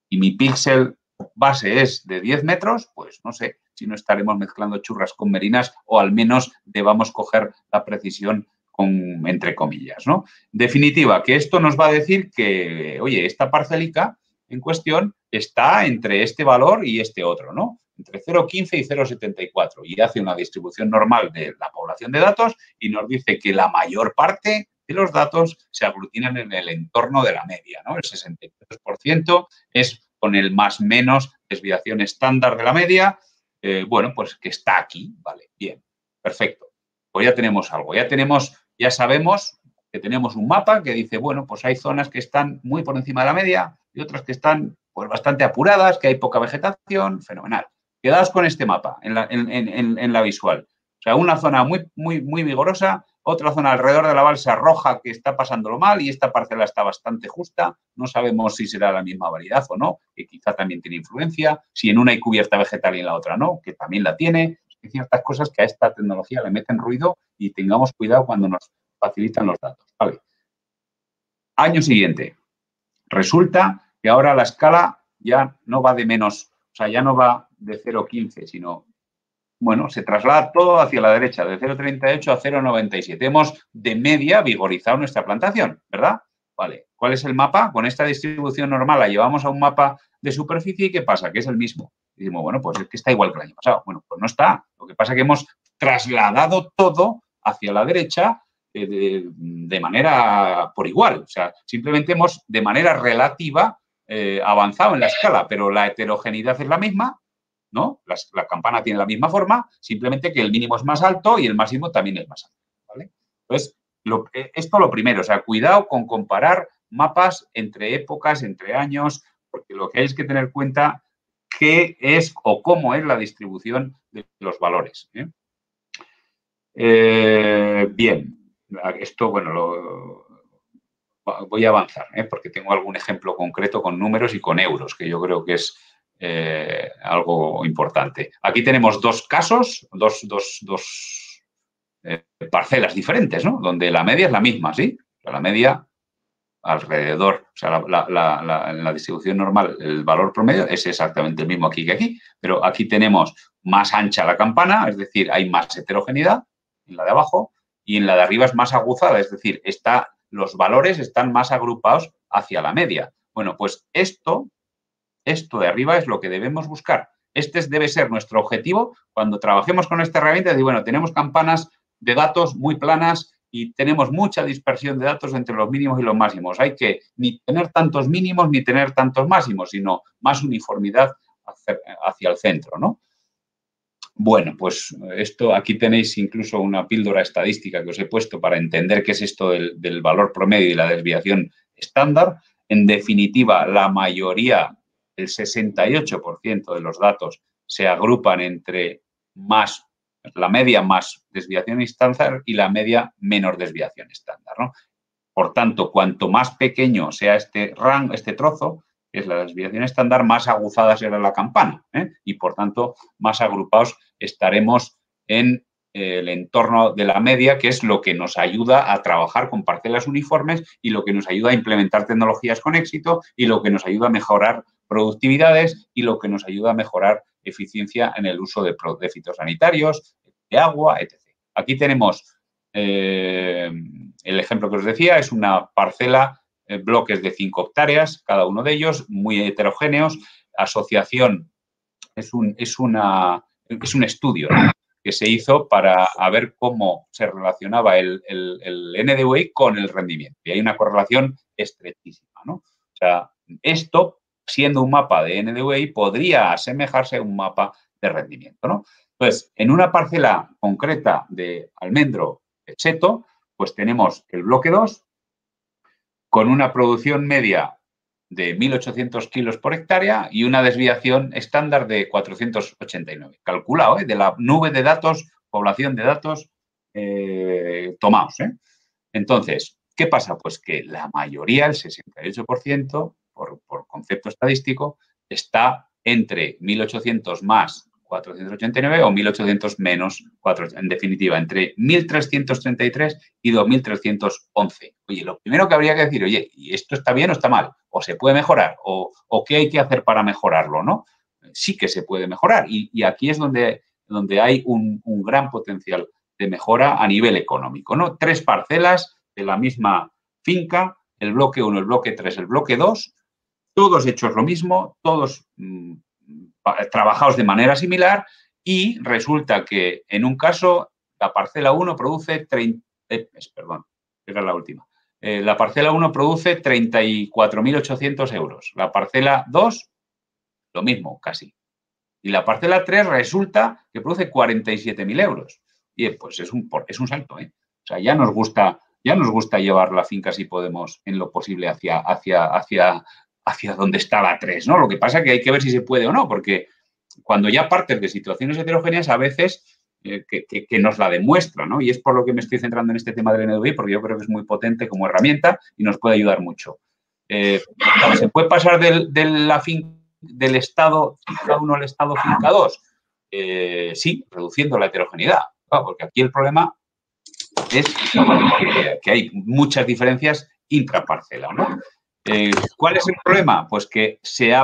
y mi píxel base es de 10 metros, pues no sé si no estaremos mezclando churras con merinas o al menos debamos coger la precisión entre comillas, ¿no? Definitiva, que esto nos va a decir que, oye, esta parcelica en cuestión está entre este valor y este otro, ¿no? Entre 0,15 y 0,74 y hace una distribución normal de la población de datos y nos dice que la mayor parte de los datos se aglutinan en el entorno de la media, ¿no? El 63% es con el más menos desviación estándar de la media, bueno, pues que está aquí, vale, bien, perfecto. Pues ya tenemos algo, ya sabemos que tenemos un mapa que dice, bueno, pues hay zonas que están muy por encima de la media y otras que están pues bastante apuradas, que hay poca vegetación, fenomenal. Quedaos con este mapa en la visual. O sea, una zona muy, muy, muy vigorosa, otra zona alrededor de la balsa roja que está pasándolo mal y esta parcela está bastante justa. No sabemos si será la misma variedad o no, que quizá también tiene influencia. Si en una hay cubierta vegetal y en la otra no, que también la tiene. Hay ciertas cosas que a esta tecnología le meten ruido y tengamos cuidado cuando nos facilitan los datos. Vale. Año siguiente. Resulta que ahora la escala ya no va de menos, o sea, ya no va de 0,15, sino, bueno, se traslada todo hacia la derecha, de 0,38 a 0,97. Hemos de media vigorizado nuestra plantación, ¿verdad? Vale. ¿Cuál es el mapa? Con esta distribución normal la llevamos a un mapa de superficie y ¿qué pasa? Que es el mismo. Y decimos, bueno, pues es que está igual que el año pasado. Bueno, pues no está. Lo que pasa es que hemos trasladado todo hacia la derecha de manera por igual. O sea, simplemente hemos de manera relativa avanzado en la escala, pero la heterogeneidad es la misma, ¿no? La campana tiene la misma forma, simplemente que el mínimo es más alto y el máximo también es más alto, ¿vale? Entonces, esto lo primero, o sea, cuidado con comparar mapas entre épocas, entre años, porque lo que hay es que tener en cuenta qué es o cómo es la distribución de los valores, ¿eh? Bien, esto, bueno, voy a avanzar, porque tengo algún ejemplo concreto con números y con euros, que yo creo que es algo importante. Aquí tenemos dos casos, dos parcelas diferentes, ¿no? Donde la media es la misma, ¿sí? O sea, la media alrededor, o sea, en la distribución normal, el valor promedio es exactamente el mismo aquí que aquí, pero aquí tenemos más ancha la campana, es decir, hay más heterogeneidad en la de abajo y en la de arriba es más aguzada, es decir, los valores están más agrupados hacia la media. Bueno, pues esto de arriba es lo que debemos buscar. Debe ser nuestro objetivo cuando trabajemos con esta herramienta. De, bueno, tenemos campanas de datos muy planas y tenemos mucha dispersión de datos entre los mínimos y los máximos. Hay que ni tener tantos mínimos ni tener tantos máximos, sino más uniformidad hacia el centro, ¿no? Bueno, pues esto, aquí tenéis incluso una píldora estadística que os he puesto para entender qué es esto del valor promedio y la desviación estándar. En definitiva, la mayoría, el 68% de los datos se agrupan entre la media más desviación estándar y la media menor desviación estándar, ¿no? Por tanto, cuanto más pequeño sea este trozo, que es la desviación estándar, más aguzada será la campana, ¿eh? Y, por tanto, más agrupados estaremos en el entorno de la media, que es lo que nos ayuda a trabajar con parcelas uniformes y lo que nos ayuda a implementar tecnologías con éxito y lo que nos ayuda a mejorar productividades y lo que nos ayuda a mejorar eficiencia en el uso de fitosanitarios, de agua, etc. Aquí tenemos el ejemplo que os decía, es una parcela, bloques de 5 hectáreas, cada uno de ellos, muy heterogéneos. Asociación es un estudio, ¿no?, que se hizo para ver cómo se relacionaba el NDVI con el rendimiento. Y hay una correlación estrechísima, ¿no? O sea, esto, siendo un mapa de NDVI, podría asemejarse a un mapa de rendimiento, ¿no? Entonces, en una parcela concreta de almendro cheto, pues tenemos el bloque 2 con una producción media de 1.800 kilos por hectárea y una desviación estándar de 489. Calculado, ¿eh?, de la nube de datos, población de datos tomados, ¿eh? Entonces, ¿qué pasa? Pues que la mayoría, el 68%, por concepto estadístico, está entre 1.800 más 489 o 1.800 menos 4, en definitiva, entre 1.333 y 2.311. Oye, lo primero que habría que decir, oye, ¿y esto está bien o está mal? ¿O se puede mejorar? ¿O qué hay que hacer para mejorarlo, no? Sí que se puede mejorar y aquí es donde hay un gran potencial de mejora a nivel económico, ¿no? 3 parcelas de la misma finca, el bloque 1, el bloque 3, el bloque 2, todos hechos lo mismo, todos trabajados de manera similar y resulta que en un caso la parcela 1 produce la parcela 1 produce 34.800 euros. La parcela 2, lo mismo, casi. Y la parcela 3 resulta que produce 47.000 euros. Y pues es un salto, ¿eh? O sea, ya nos gusta llevar la finca, si podemos, en lo posible hacia donde está la 3, ¿no? Lo que pasa es que hay que ver si se puede o no, porque cuando ya partes de situaciones heterogéneas, a veces que nos la demuestra, ¿no? Y es por lo que me estoy centrando en este tema del NDVI, porque yo creo que es muy potente como herramienta y nos puede ayudar mucho. ¿Se puede pasar del estado finca 1 al estado finca 2? Sí, reduciendo la heterogeneidad, claro, porque aquí el problema es que hay muchas diferencias intraparcela, ¿no? ¿Cuál es el problema? Pues que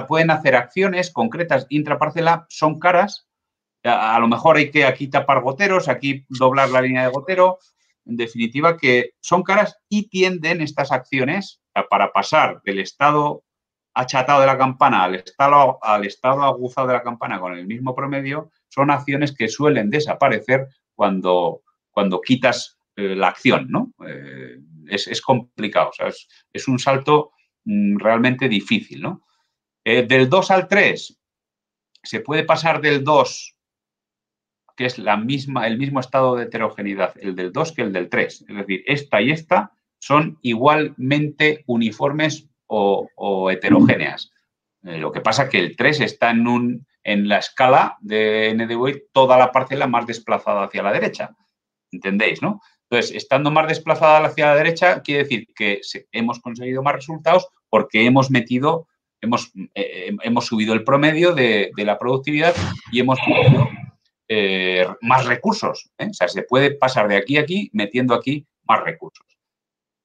pueden hacer acciones concretas intraparcela, son caras. A lo mejor hay que aquí tapar goteros, aquí doblar la línea de gotero. En definitiva, que son caras y tienden estas acciones para pasar del estado achatado de la campana al estado aguzado de la campana con el mismo promedio, son acciones que suelen desaparecer cuando quitas la acción, ¿no? Es complicado, o sea, es un salto realmente difícil, ¿no? Del 2 al 3, se puede pasar del 2, que es el mismo estado de heterogeneidad, el del 2 que el del 3. Es decir, esta y esta son igualmente uniformes o heterogéneas. Lo que pasa es que el 3 está en la escala de NDVI toda la parcela más desplazada hacia la derecha. ¿Entendéis, no? Entonces, estando más desplazada hacia la derecha, quiere decir que hemos conseguido más resultados porque hemos subido el promedio de la productividad y hemos metido más recursos, ¿eh? O sea, se puede pasar de aquí a aquí metiendo aquí más recursos.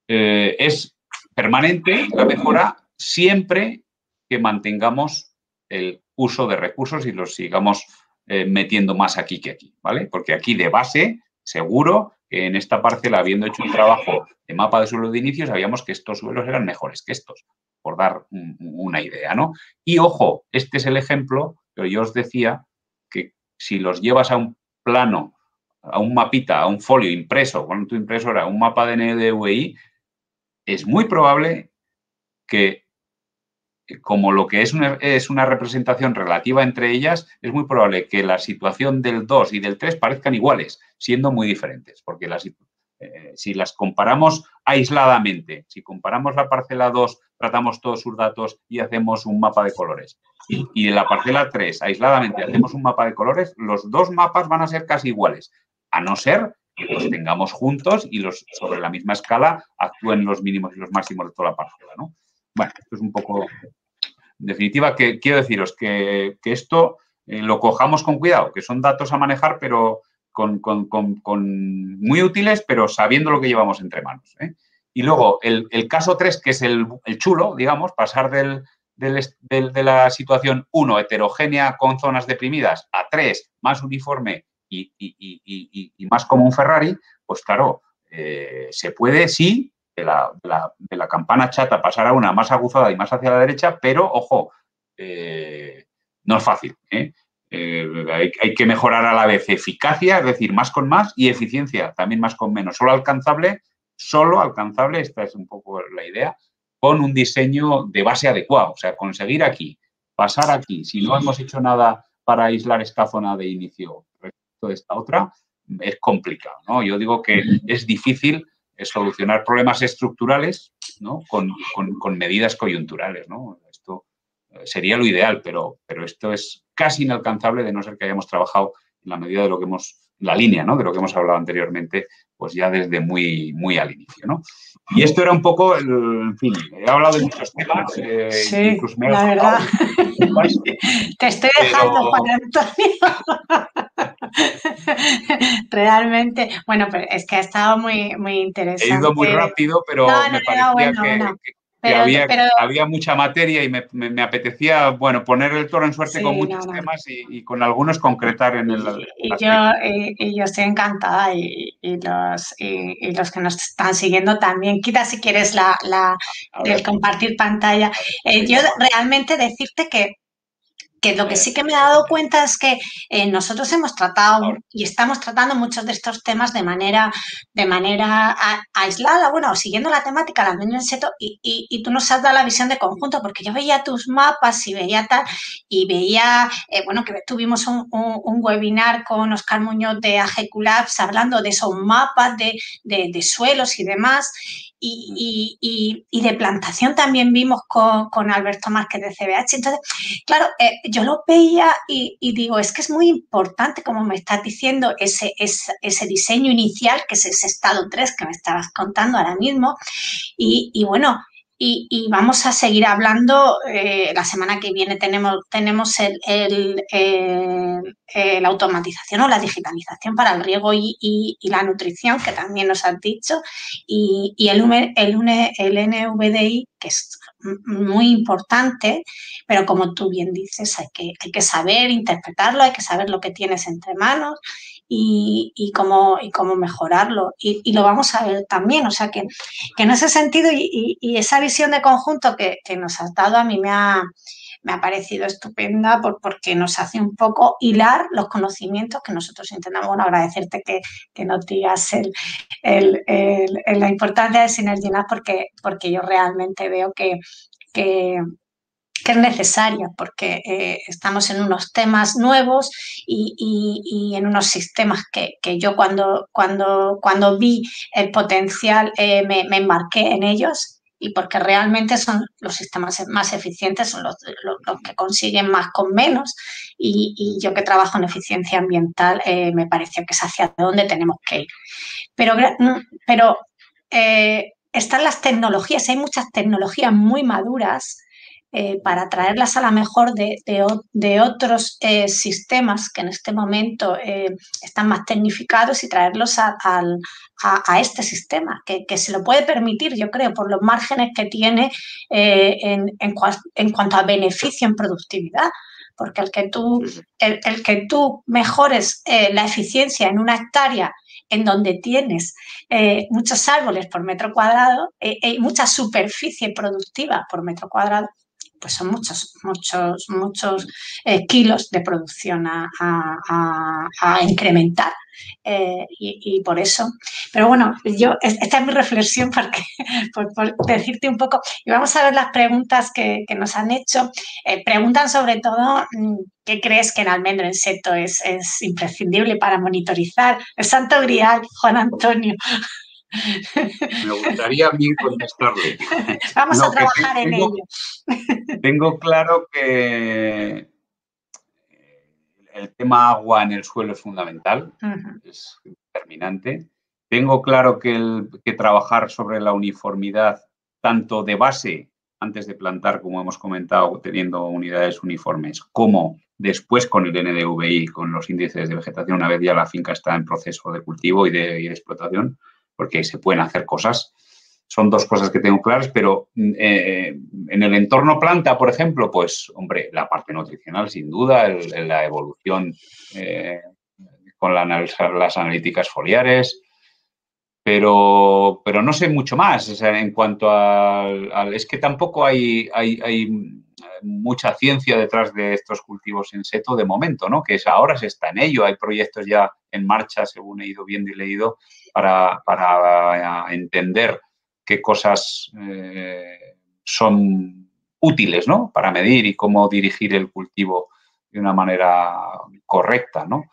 Es permanente la mejora siempre que mantengamos el uso de recursos y los sigamos metiendo más aquí que aquí, ¿vale? Porque aquí de base, seguro que en esta parcela, habiendo hecho un trabajo de mapa de suelos de inicio, sabíamos que estos suelos eran mejores que estos. por dar una idea, ¿no? Y, ojo, este es el ejemplo, pero yo os decía que si los llevas a un plano, a un mapita, a un folio impreso con tu impresora, un mapa de NDVI, es muy probable que, como lo que es una representación relativa entre ellas, es muy probable que la situación del 2 y del 3 parezcan iguales, siendo muy diferentes, porque si las comparamos aisladamente, si comparamos la parcela 2, tratamos todos sus datos y hacemos un mapa de colores, y en la parcela 3 aisladamente hacemos un mapa de colores, los dos mapas van a ser casi iguales, a no ser que los tengamos juntos y sobre la misma escala actúen los mínimos y los máximos de toda la parcela, ¿no? Bueno, esto es un poco... En definitiva, que quiero deciros que esto lo cojamos con cuidado, que son datos a manejar, pero muy útiles, pero sabiendo lo que llevamos entre manos, ¿eh? Y luego, el caso 3, que es el chulo, digamos, pasar de la situación 1, heterogénea con zonas deprimidas, a 3, más uniforme y más como un Ferrari, pues claro, se puede, sí, de la campana chata pasar a una más aguzada y más hacia la derecha, pero, ojo, no es fácil, ¿eh? Hay que mejorar a la vez eficacia, es decir, más con más, y eficiencia, también más con menos. Solo alcanzable, esta es un poco la idea, con un diseño de base adecuado. O sea, conseguir aquí, pasar aquí, si no hemos hecho nada para aislar esta zona de inicio respecto de esta otra, es complicado, ¿no? Yo digo que es difícil solucionar problemas estructurales, ¿no? con medidas coyunturales, ¿no? Esto sería lo ideal, pero esto es casi inalcanzable de no ser que hayamos trabajado en la medida de lo que la línea, ¿no? De lo que hemos hablado anteriormente, pues ya desde muy, muy al inicio, ¿no? Y esto era un poco, en fin, he hablado de muchos temas. Sí, incluso me he la verdad. más, Te estoy dejando, Juan Antonio. Realmente, bueno, pero es que ha estado muy, muy interesante. He ido muy rápido, pero me parecía que había mucha materia y me apetecía, bueno, poner el toro en suerte con muchos temas y con algunos concretar en el yo estoy encantada y los que nos están siguiendo también. Quita si quieres el compartir pantalla. Yo realmente decirte que lo que sí que me he dado cuenta es que nosotros hemos tratado y estamos tratando muchos de estos temas de manera aislada, bueno, siguiendo la temática, la en seto, y tú nos has dado la visión de conjunto, porque yo veía tus mapas y veía tal, y veía, bueno, que tuvimos un webinar con Óscar Muñoz de AGQ Labs hablando de esos mapas de suelos y demás. Y de plantación también vimos con Alberto Márquez de CBH. Entonces, claro, yo lo veía y digo, es que es muy importante, como me estás diciendo, ese diseño inicial, que es ese estado 3 que me estabas contando ahora mismo. Y bueno, y vamos a seguir hablando. La semana que viene tenemos la automatización o la digitalización para el riego y la nutrición, que también nos has dicho, y el NVDI, que es muy importante, pero como tú bien dices, hay que saber interpretarlo, hay que saber lo que tienes entre manos y cómo mejorarlo. Y lo vamos a ver también. O sea que en ese sentido y esa visión de conjunto que nos has dado a mí me ha parecido estupenda porque nos hace un poco hilar los conocimientos que nosotros intentamos. Bueno, agradecerte que nos digas la importancia de Synergy Lab porque yo realmente veo que es necesaria, porque estamos en unos temas nuevos y en unos sistemas que yo cuando vi el potencial me embarqué en ellos, y porque realmente son los sistemas más eficientes, son los que consiguen más con menos, y yo que trabajo en eficiencia ambiental me pareció que es hacia donde tenemos que ir. Pero están las tecnologías, hay muchas tecnologías muy maduras para traerlas a la mejor de otros sistemas que en este momento están más tecnificados y traerlos a este sistema, que se lo puede permitir, yo creo, por los márgenes que tiene en cuanto a beneficio en productividad. Porque el que tú mejores la eficiencia en una hectárea en donde tienes muchos árboles por metro cuadrado y mucha superficie productiva por metro cuadrado, pues son muchos kilos de producción a incrementar. Y por eso, pero bueno, esta es mi reflexión porque, por decirte un poco, y vamos a ver las preguntas que nos han hecho. Preguntan sobre todo qué crees que en almendro en seto es imprescindible para monitorizar. El santo grial, Juan Antonio. Me gustaría a mí contestarle. Vamos a trabajar en ello. Tengo claro que el tema agua en el suelo es fundamental, es determinante. Tengo claro que trabajar sobre la uniformidad tanto de base, antes de plantar, como hemos comentado, teniendo unidades uniformes, como después con el NDVI, con los índices de vegetación, una vez ya la finca está en proceso de cultivo y de explotación, porque se pueden hacer cosas. Son dos cosas que tengo claras, pero en el entorno planta, por ejemplo, pues, hombre, la parte nutricional, sin duda, la evolución con las analíticas foliares, pero no sé mucho más. O sea, en cuanto es que tampoco hay mucha ciencia detrás de estos cultivos en seto de momento, ¿no? Que ahora se está en ello. Hay proyectos ya en marcha, según he ido viendo y leído, para entender qué cosas son útiles, ¿no? Para medir y cómo dirigir el cultivo de una manera correcta, ¿no?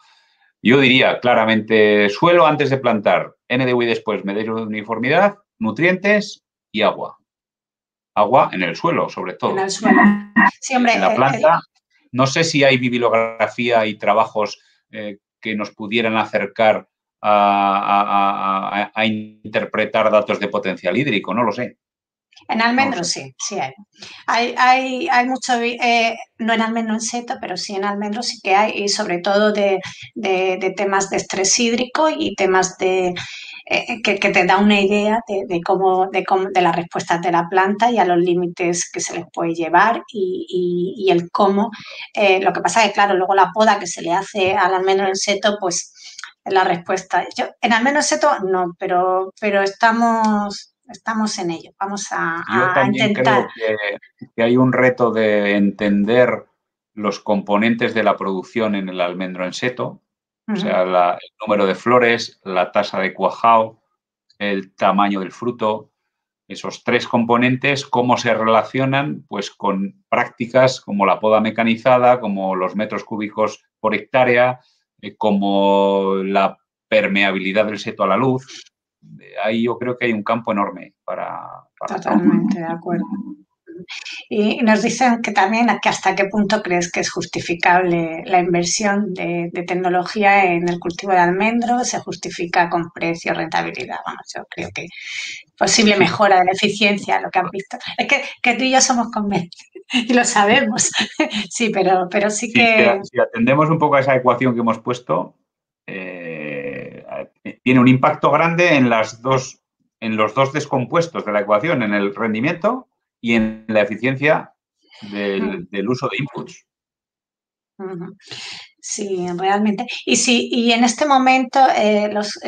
Yo diría claramente suelo antes de plantar, NDVI después, medir uniformidad, nutrientes y agua. Agua en el suelo, sobre todo. En el suelo. Sí, hombre, en la planta, no sé si hay bibliografía y trabajos que nos pudieran acercar a interpretar datos de potencial hídrico, no lo sé. En almendro no sí hay. Hay mucho, no en almendro en seto, pero sí en almendro sí que hay, y sobre todo de temas de estrés hídrico y temas que te da una idea de las respuestas de la planta y a los límites que se les puede llevar y el cómo. Lo que pasa es que, claro, luego la poda que se le hace al almendro en seto, pues la respuesta. En almendro en seto no, pero estamos en ello. Vamos Yo también intentar. creo que hay un reto de entender los componentes de la producción en el almendro en seto, o sea, el número de flores, la tasa de cuajado, el tamaño del fruto, esos tres componentes, cómo se relacionan pues con prácticas como la poda mecanizada, como los metros cúbicos por hectárea, como la permeabilidad del seto a la luz. Ahí yo creo que hay un campo enorme para Totalmente de acuerdo. Y nos dicen que también que hasta qué punto crees que es justificable la inversión de tecnología en el cultivo de almendro, se justifica con precio, rentabilidad. Vamos, yo creo que posible mejora de la eficiencia, lo que han visto. Es que tú y yo somos convencidos y lo sabemos. Sí, pero sí que... Si atendemos un poco a esa ecuación que hemos puesto, tiene un impacto grande en los dos descompuestos de la ecuación, en el rendimiento y en la eficiencia del uso de inputs. Sí, realmente. Y en este momento los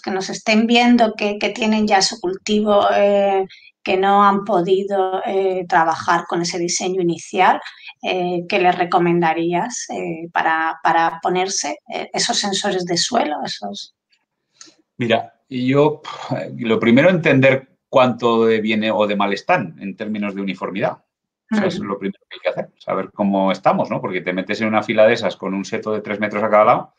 que nos estén viendo que tienen ya su cultivo, que no han podido trabajar con ese diseño inicial, ¿qué les recomendarías para ponerse esos sensores de suelo? Mira, yo lo primero entender cuánto de bien o de mal están en términos de uniformidad. O sea, eso es lo primero que hay que hacer, saber cómo estamos, ¿no? Porque te metes en una fila de esas con un seto de 3 metros a cada lado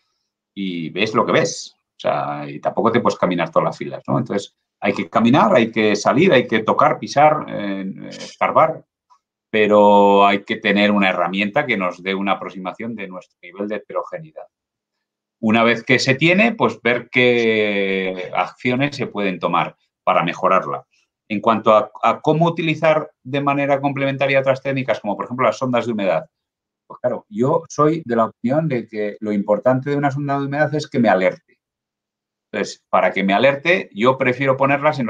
y ves lo que ves. O sea, y tampoco te puedes caminar todas las filas, ¿no? Entonces, hay que caminar, hay que salir, hay que tocar, pisar, escarbar, pero hay que tener una herramienta que nos dé una aproximación de nuestro nivel de heterogeneidad. Una vez que se tiene, pues ver qué acciones se pueden tomar para mejorarla. En cuanto a cómo utilizar de manera complementaria otras técnicas, como por ejemplo las sondas de humedad, pues claro, yo soy de la opinión de que lo importante de una sonda de humedad es que me alerte. Entonces, para que me alerte, yo prefiero ponerlas en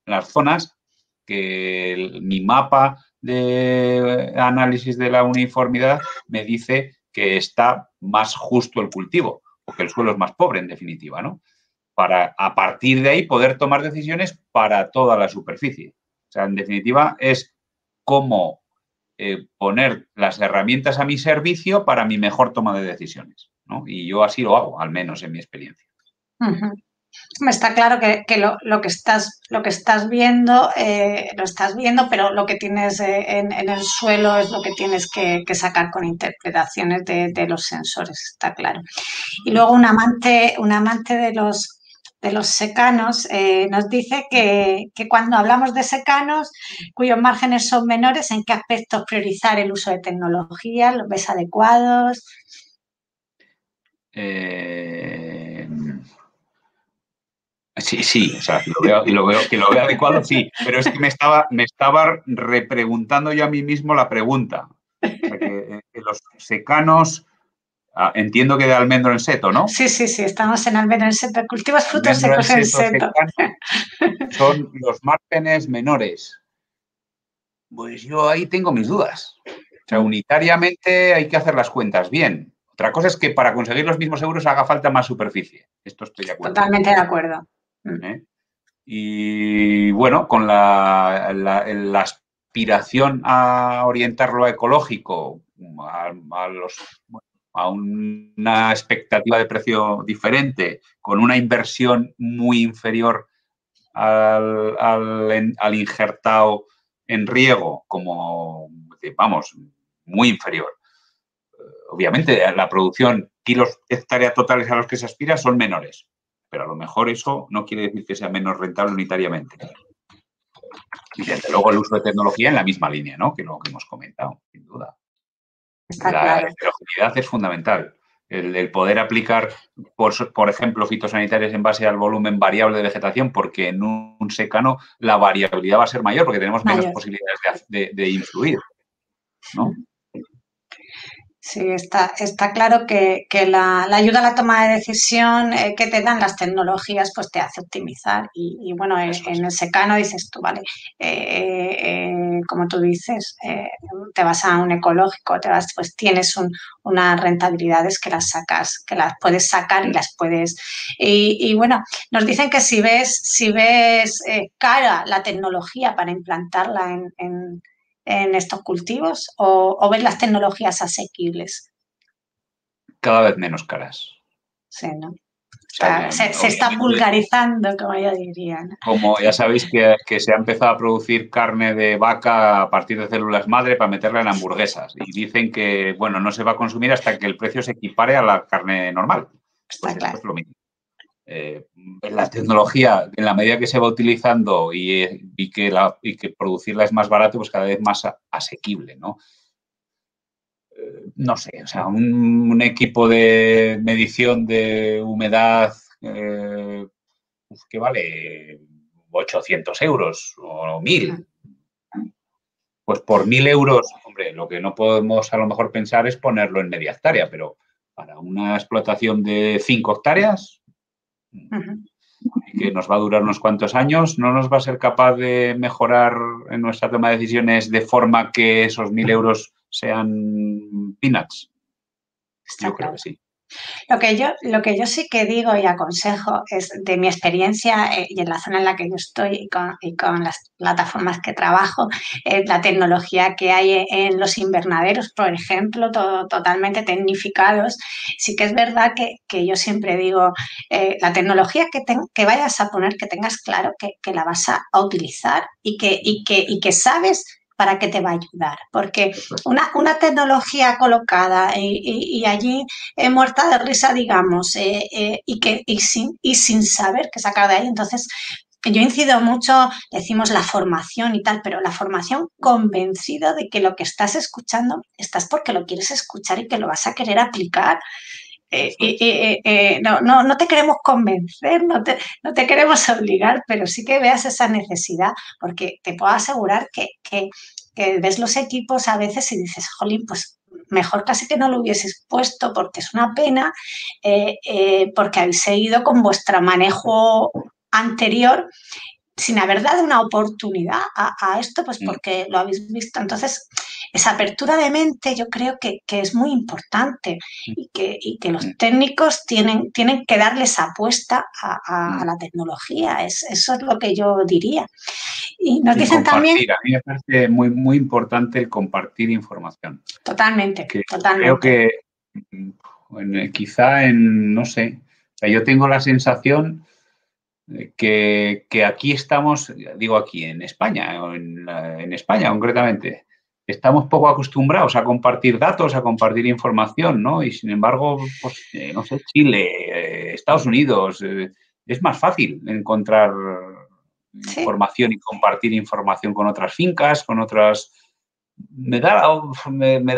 las zonas que mi mapa de análisis de la uniformidad me dice que está más justo el cultivo, porque el suelo es más pobre, en definitiva, ¿no? para a partir de ahí poder tomar decisiones para toda la superficie. O sea, en definitiva, es cómo poner las herramientas a mi servicio para mi mejor toma de decisiones, ¿no? Y yo así lo hago, al menos en mi experiencia. Uh-huh. Está claro que lo que estás viendo, lo estás viendo, pero lo que tienes en el suelo es lo que tienes que sacar con interpretaciones de los sensores, está claro. Y luego un amante de los secanos nos dice que cuando hablamos de secanos cuyos márgenes son menores, ¿en qué aspectos priorizar el uso de tecnología? ¿Los ves adecuados? Sí, o sea, que lo veo adecuado, sí, pero es que me estaba repreguntando yo a mí mismo la pregunta. O sea, que los secanos, entiendo que de almendro en seto, ¿no? Sí, estamos en almendro en seto, cultivos frutos Almendro en secos en seto seto. secano son los márgenes menores. Pues yo ahí tengo mis dudas. O sea, unitariamente hay que hacer las cuentas bien. Otra cosa es que para conseguir los mismos euros haga falta más superficie. Esto estoy de acuerdo. Totalmente de acuerdo. ¿Eh? Y bueno, con la aspiración a orientarlo a ecológico, a una expectativa de precio diferente, con una inversión muy inferior al injertado en riego, como, vamos, muy inferior. Obviamente, la producción, kilos hectárea totales a los que se aspira son menores, pero a lo mejor eso no quiere decir que sea menos rentable unitariamente. Y desde luego el uso de tecnología en la misma línea, ¿no? Que lo que hemos comentado, sin duda. Está La claro. heterogeneidad es fundamental. El poder aplicar, por ejemplo, fitosanitarios en base al volumen variable de vegetación, porque en un secano la variabilidad va a ser mayor, porque tenemos menos posibilidades de influir, ¿no? Sí, está claro que la ayuda a la toma de decisión que te dan las tecnologías pues te hace optimizar y bueno, en el secano dices tú, vale, como tú dices, te vas a un ecológico, pues tienes unas rentabilidades que las sacas, que las puedes sacar y las puedes... Y bueno, nos dicen que si ves cara la tecnología para implantarla en estos cultivos o ves las tecnologías asequibles? Cada vez menos caras. Sí, ¿no? Se está vulgarizando, como yo diría, ¿no? Como ya sabéis que se ha empezado a producir carne de vaca a partir de células madre para meterla en hamburguesas. Y dicen que, bueno, no se va a consumir hasta que el precio se equipare a la carne normal. Pues esto es lo mismo. La tecnología, en la medida que se va utilizando y que producirla es más barato, pues cada vez más asequible, ¿no? No sé, o sea, un equipo de medición de humedad que vale 800 euros o 1.000. Pues por 1.000 euros, hombre, lo que no podemos a lo mejor pensar es ponerlo en media hectárea, pero para una explotación de 5 hectáreas, que nos va a durar unos cuantos años, ¿no nos va a ser capaz de mejorar en nuestra toma de decisiones de forma que esos 1.000 euros sean peanuts? Yo creo que sí. Lo que yo sí que digo y aconsejo es de mi experiencia y en la zona en la que yo estoy y con las plataformas que trabajo, la tecnología que hay en los invernaderos, por ejemplo, totalmente tecnificados. Sí que es verdad que yo siempre digo, la tecnología que vayas a poner, que tengas claro que la vas a utilizar y que sabes para qué te va a ayudar. Porque una tecnología colocada y allí muerta de risa, digamos, y sin saber qué sacar de ahí. Entonces, yo incido mucho, decimos la formación y tal, pero la formación convencido de que lo que estás escuchando estás porque lo quieres escuchar y que lo vas a querer aplicar. No te queremos convencer, no te queremos obligar, pero sí que veas esa necesidad, porque te puedo asegurar que ves los equipos a veces y dices, jolín, pues mejor casi que no lo hubieses puesto porque es una pena, porque habéis seguido con vuestro manejo anterior sin haber dado una oportunidad a esto, pues Mm. porque lo habéis visto. Entonces, esa apertura de mente yo creo que es muy importante Mm. y que los Mm. técnicos tienen que darle esa apuesta a Mm. la tecnología. Eso es lo que yo diría. Y nos Y dicen también, compartir. A mí me parece muy, muy importante el compartir información. totalmente, Que creo totalmente. que quizá no sé, o sea, yo tengo la sensación que aquí estamos, digo aquí en España, o en España concretamente, estamos poco acostumbrados a compartir datos, a compartir información, ¿no? Y sin embargo, pues, no sé, Chile, Estados Unidos, es más fácil encontrar Sí. información y compartir información con otras fincas, con otras... Me da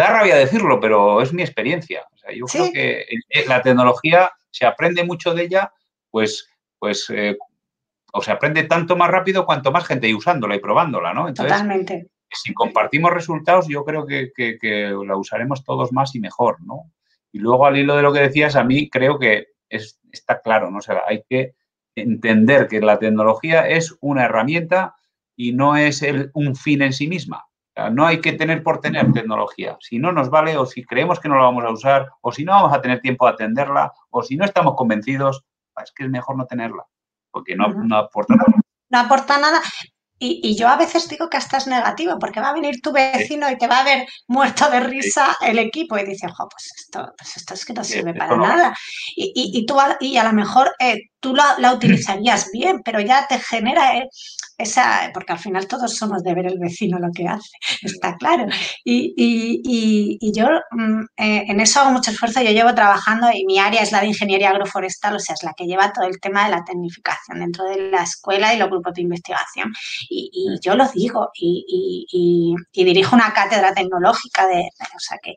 rabia decirlo, pero es mi experiencia. O sea, yo creo Sí, que la tecnología se aprende mucho de ella, pues, pues o se aprende tanto más rápido cuanto más gente hay usándola y probándola, ¿no? Entonces, totalmente. si compartimos resultados, yo creo que la usaremos todos más y mejor, ¿no? Y luego, al hilo de lo que decías, a mí creo que está claro, ¿no? O sea, hay que entender que la tecnología es una herramienta y no es un fin en sí misma. O sea, no hay que tener por tener tecnología. Si no nos vale o si creemos que no la vamos a usar o si no vamos a tener tiempo de atenderla o si no estamos convencidos, es que es mejor no tenerla porque no, Ujú. no aporta nada. No aporta nada. Y yo a veces digo que hasta es negativo, porque va a venir tu Sí, vecino y te va a ver muerto de sí, risa el equipo y dice, ojo, pues esto es que no sí, sirve esto para no vale. nada. Y a lo mejor tú la utilizarías bien, pero ya te genera esa, porque al final todos somos de ver el vecino lo que hace, está claro. Y yo en eso hago mucho esfuerzo, yo llevo trabajando y mi área es la de ingeniería agroforestal, o sea, es la que lleva todo el tema de la tecnificación dentro de la escuela y los grupos de investigación. Y yo lo digo, y dirijo una cátedra tecnológica o sea que,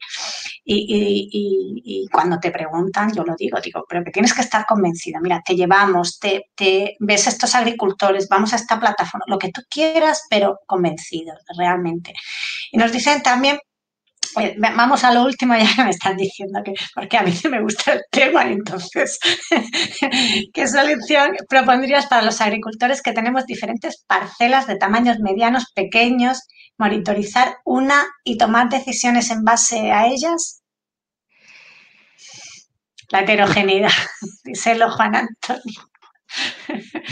y cuando te preguntan, yo lo digo, pero que tienes que estar convencido, mira, te llevamos, te ves a estos agricultores, vamos a esta plataforma, lo que tú quieras, pero convencido, realmente. Y nos dicen también vamos a lo último, ya que me están diciendo que, porque a mí sí me gusta el tema, entonces, ¿qué solución propondrías para los agricultores que tenemos diferentes parcelas de tamaños medianos, pequeños, monitorizar una y tomar decisiones en base a ellas? La heterogeneidad, díselo Juan Antonio.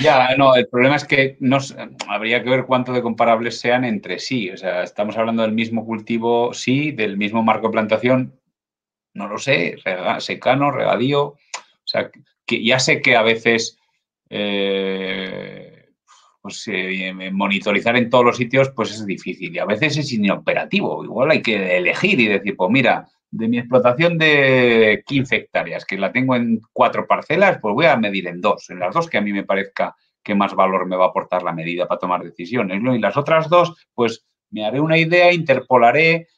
Ya, no, el problema es que habría que ver cuánto de comparables sean entre sí. O sea, estamos hablando del mismo cultivo, sí, del mismo marco de plantación, no lo sé, secano, regadío. O sea, que ya sé que a veces pues, monitorizar en todos los sitios pues es difícil y a veces es inoperativo. Igual hay que elegir y decir, pues mira, de mi explotación de 15 hectáreas, que la tengo en 4 parcelas, pues voy a medir en 2, en las 2 que a mí me parezca que más valor me va a aportar la medida para tomar decisiones, ¿no? Y las otras 2, pues me haré una idea, interpolaré.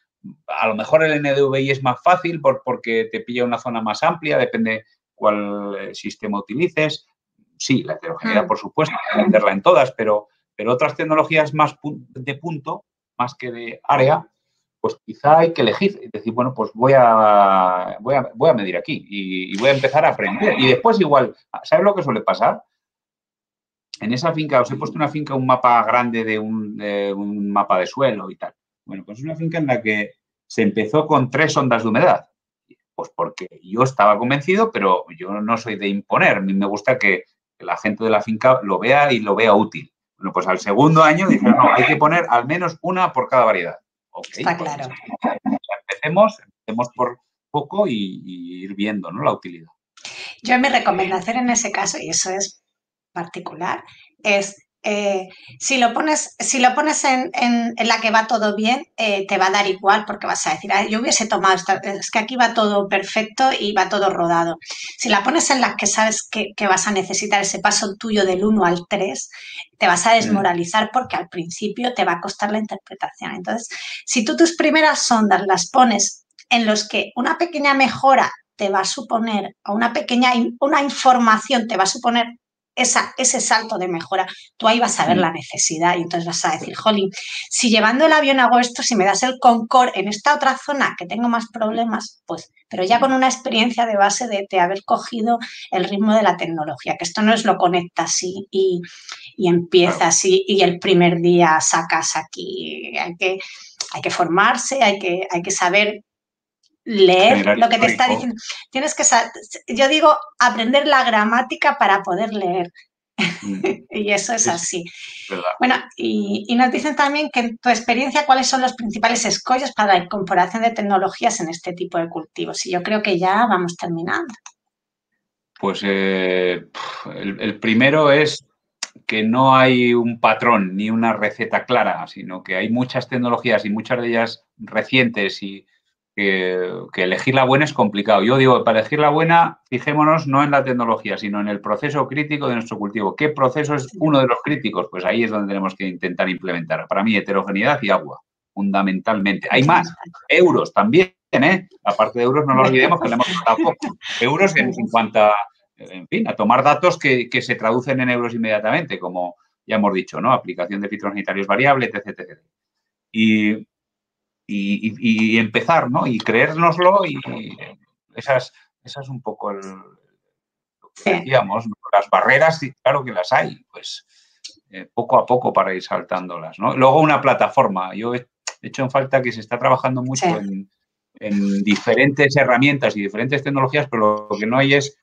A lo mejor el NDVI es más fácil porque te pilla una zona más amplia, depende cuál sistema utilices. Sí, la heterogeneidad, Mm. por supuesto, hay que venderla en todas, pero otras tecnologías más de punto, más que de área, pues quizá hay que elegir y decir, bueno, pues voy a medir aquí y voy a empezar a aprender. Y después igual, ¿sabes lo que suele pasar? En esa finca, os he puesto una finca, un mapa grande de un mapa de suelo y tal. Bueno, pues es una finca en la que se empezó con 3 ondas de humedad. Pues porque yo estaba convencido, pero yo no soy de imponer. A mí me gusta que la gente de la finca lo vea y lo vea útil. Bueno, pues al segundo año dijeron, no, hay que poner al menos una por cada variedad. Ok, Está pues claro. empecemos por poco y ir viendo, ¿no? La utilidad. Yo mi recomendación en ese caso, y eso es particular, es si lo pones en la que va todo bien, te va a dar igual porque vas a decir, yo hubiese tomado es que aquí va todo perfecto y va todo rodado. Si la pones en las que sabes que vas a necesitar ese paso tuyo del 1 al 3, te vas a Mm. desmoralizar porque al principio te va a costar la interpretación. Entonces, si tú tus primeras sondas las pones en los que una pequeña mejora te va a suponer, o una información te va a suponer ese salto de mejora, tú ahí vas a ver la necesidad y entonces vas a decir, jolín, si llevando el avión hago esto, si me das el Concorde en esta otra zona que tengo más problemas, pues, pero ya con una experiencia de base de haber cogido el ritmo de la tecnología, que esto no es lo conectas y empiezas y el primer día sacas aquí, hay que formarse, hay que saber leer Generar lo que te está histórico. diciendo. Tienes que saber, yo digo, aprender la gramática para poder leer. Y eso es Sí, sí, así. verdad. Bueno, y nos dicen también que en tu experiencia, ¿cuáles son los principales escollos para la incorporación de tecnologías en este tipo de cultivos? Y yo creo que ya vamos terminando. Pues el primero es que no hay un patrón ni una receta clara, sino que hay muchas tecnologías y muchas de ellas recientes y que elegir la buena es complicado. Yo digo, para elegir la buena, fijémonos no en la tecnología, sino en el proceso crítico de nuestro cultivo. ¿Qué proceso es uno de los críticos? Pues ahí es donde tenemos que intentar implementar. Para mí, heterogeneidad y agua, fundamentalmente. Hay más, euros también, ¿eh? Aparte de euros, no lo olvidemos que le hemos tratado poco. Euros en cuanto a, en fin, a tomar datos que se traducen en euros inmediatamente, como ya hemos dicho, ¿no? Aplicación de fitosanitarios variables, etc, etc. Y empezar, ¿no? Y creérnoslo y esas es un poco lo que Sí, decíamos, ¿no? Las barreras, claro que las hay, pues poco a poco para ir saltándolas, ¿no? Luego una plataforma. Yo he hecho en falta que se está trabajando sí. mucho en diferentes herramientas y diferentes tecnologías, pero lo que no hay es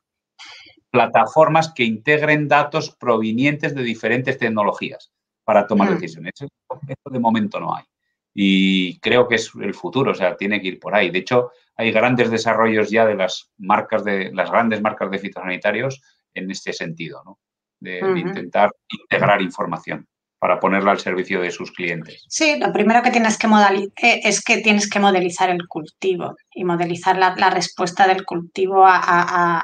plataformas que integren datos provenientes de diferentes tecnologías para tomar decisiones. Eso de momento no hay. Y creo que es el futuro, o sea, tiene que ir por ahí. De hecho, hay grandes desarrollos ya de las grandes marcas de fitosanitarios en este sentido, ¿no? De intentar integrar información para ponerla al servicio de sus clientes. Sí, lo primero que tienes que es que tienes que modelizar el cultivo y modelizar la respuesta del cultivo a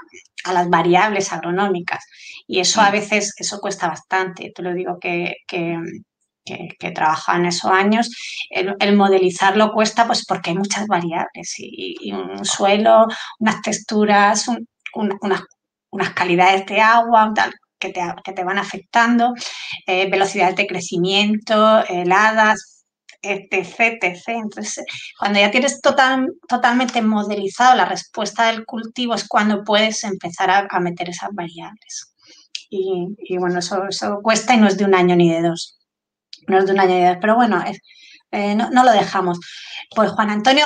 las variables agronómicas. Y eso a veces, eso cuesta bastante. Te lo digo que he trabajado en esos años. El modelizarlo cuesta pues porque hay muchas variables y un suelo, unas texturas, unas calidades de agua, tal, que te van afectando, velocidades de crecimiento, heladas, etc, etc. Entonces, cuando ya tienes totalmente modelizado la respuesta del cultivo es cuando puedes empezar a meter esas variables. Y bueno, eso cuesta y no es de un año ni de dos. No es de un año ni de dos, pero bueno, no lo dejamos. Pues Juan Antonio,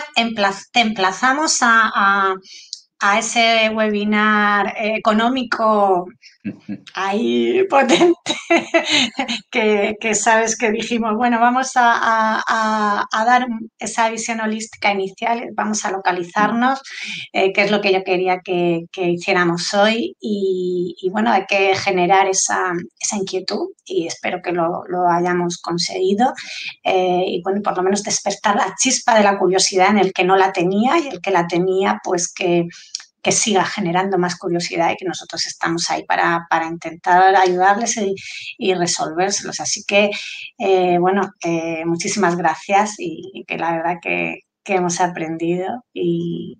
te emplazamos a ese webinar económico ahí potente que sabes que dijimos, bueno, vamos a dar esa visión holística inicial, vamos a localizarnos, que es lo que yo quería que hiciéramos hoy y bueno, hay que generar esa inquietud y espero que lo hayamos conseguido y bueno, por lo menos despertar la chispa de la curiosidad en el que no la tenía y el que la tenía, pues que siga generando más curiosidad y que nosotros estamos ahí para intentar ayudarles y resolvérselos. Así que, bueno, muchísimas gracias y que la verdad que hemos aprendido y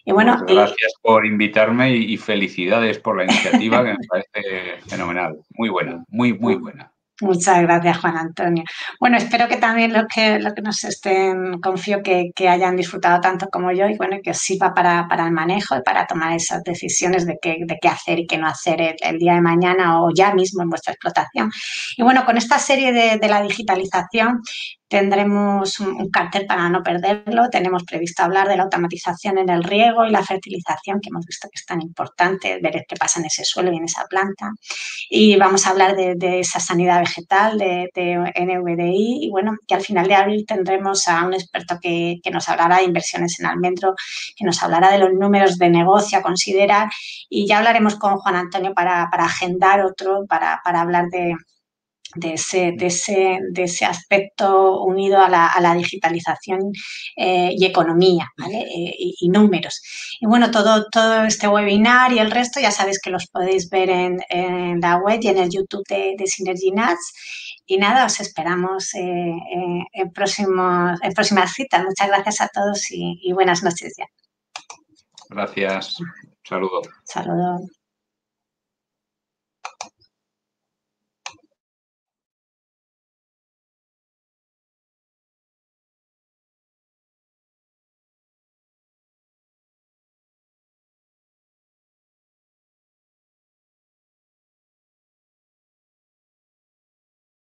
Pues bueno, gracias por invitarme y felicidades por la iniciativa, que me parece fenomenal. Muy buena, muy, muy buena. muchas gracias, Juan Antonio. Bueno, espero que también los que nos estén, confío que hayan disfrutado tanto como yo y bueno, que os sirva para el manejo y para tomar esas decisiones de qué hacer y qué no hacer el día de mañana o ya mismo en vuestra explotación. Y bueno, con esta serie de la digitalización tendremos un cartel para no perderlo. Tenemos previsto hablar de la automatización en el riego y la fertilización, que hemos visto que es tan importante, ver qué pasa en ese suelo y en esa planta. Y vamos a hablar de esa sanidad vegetal, de NVDI. Y bueno, que al final de abril tendremos a un experto que nos hablará de inversiones en almendro, que nos hablará de los números de negocio a considerar. Y ya hablaremos con Juan Antonio para agendar otro, para hablar de ese aspecto unido a la digitalización y economía, ¿vale? Y números. Y bueno, todo este webinar y el resto ya sabéis que los podéis ver en la web y en el YouTube de Synergy Nuts. Y nada, os esperamos en próximas citas. Muchas gracias a todos y buenas noches ya. Gracias. Un saludo. Saludos.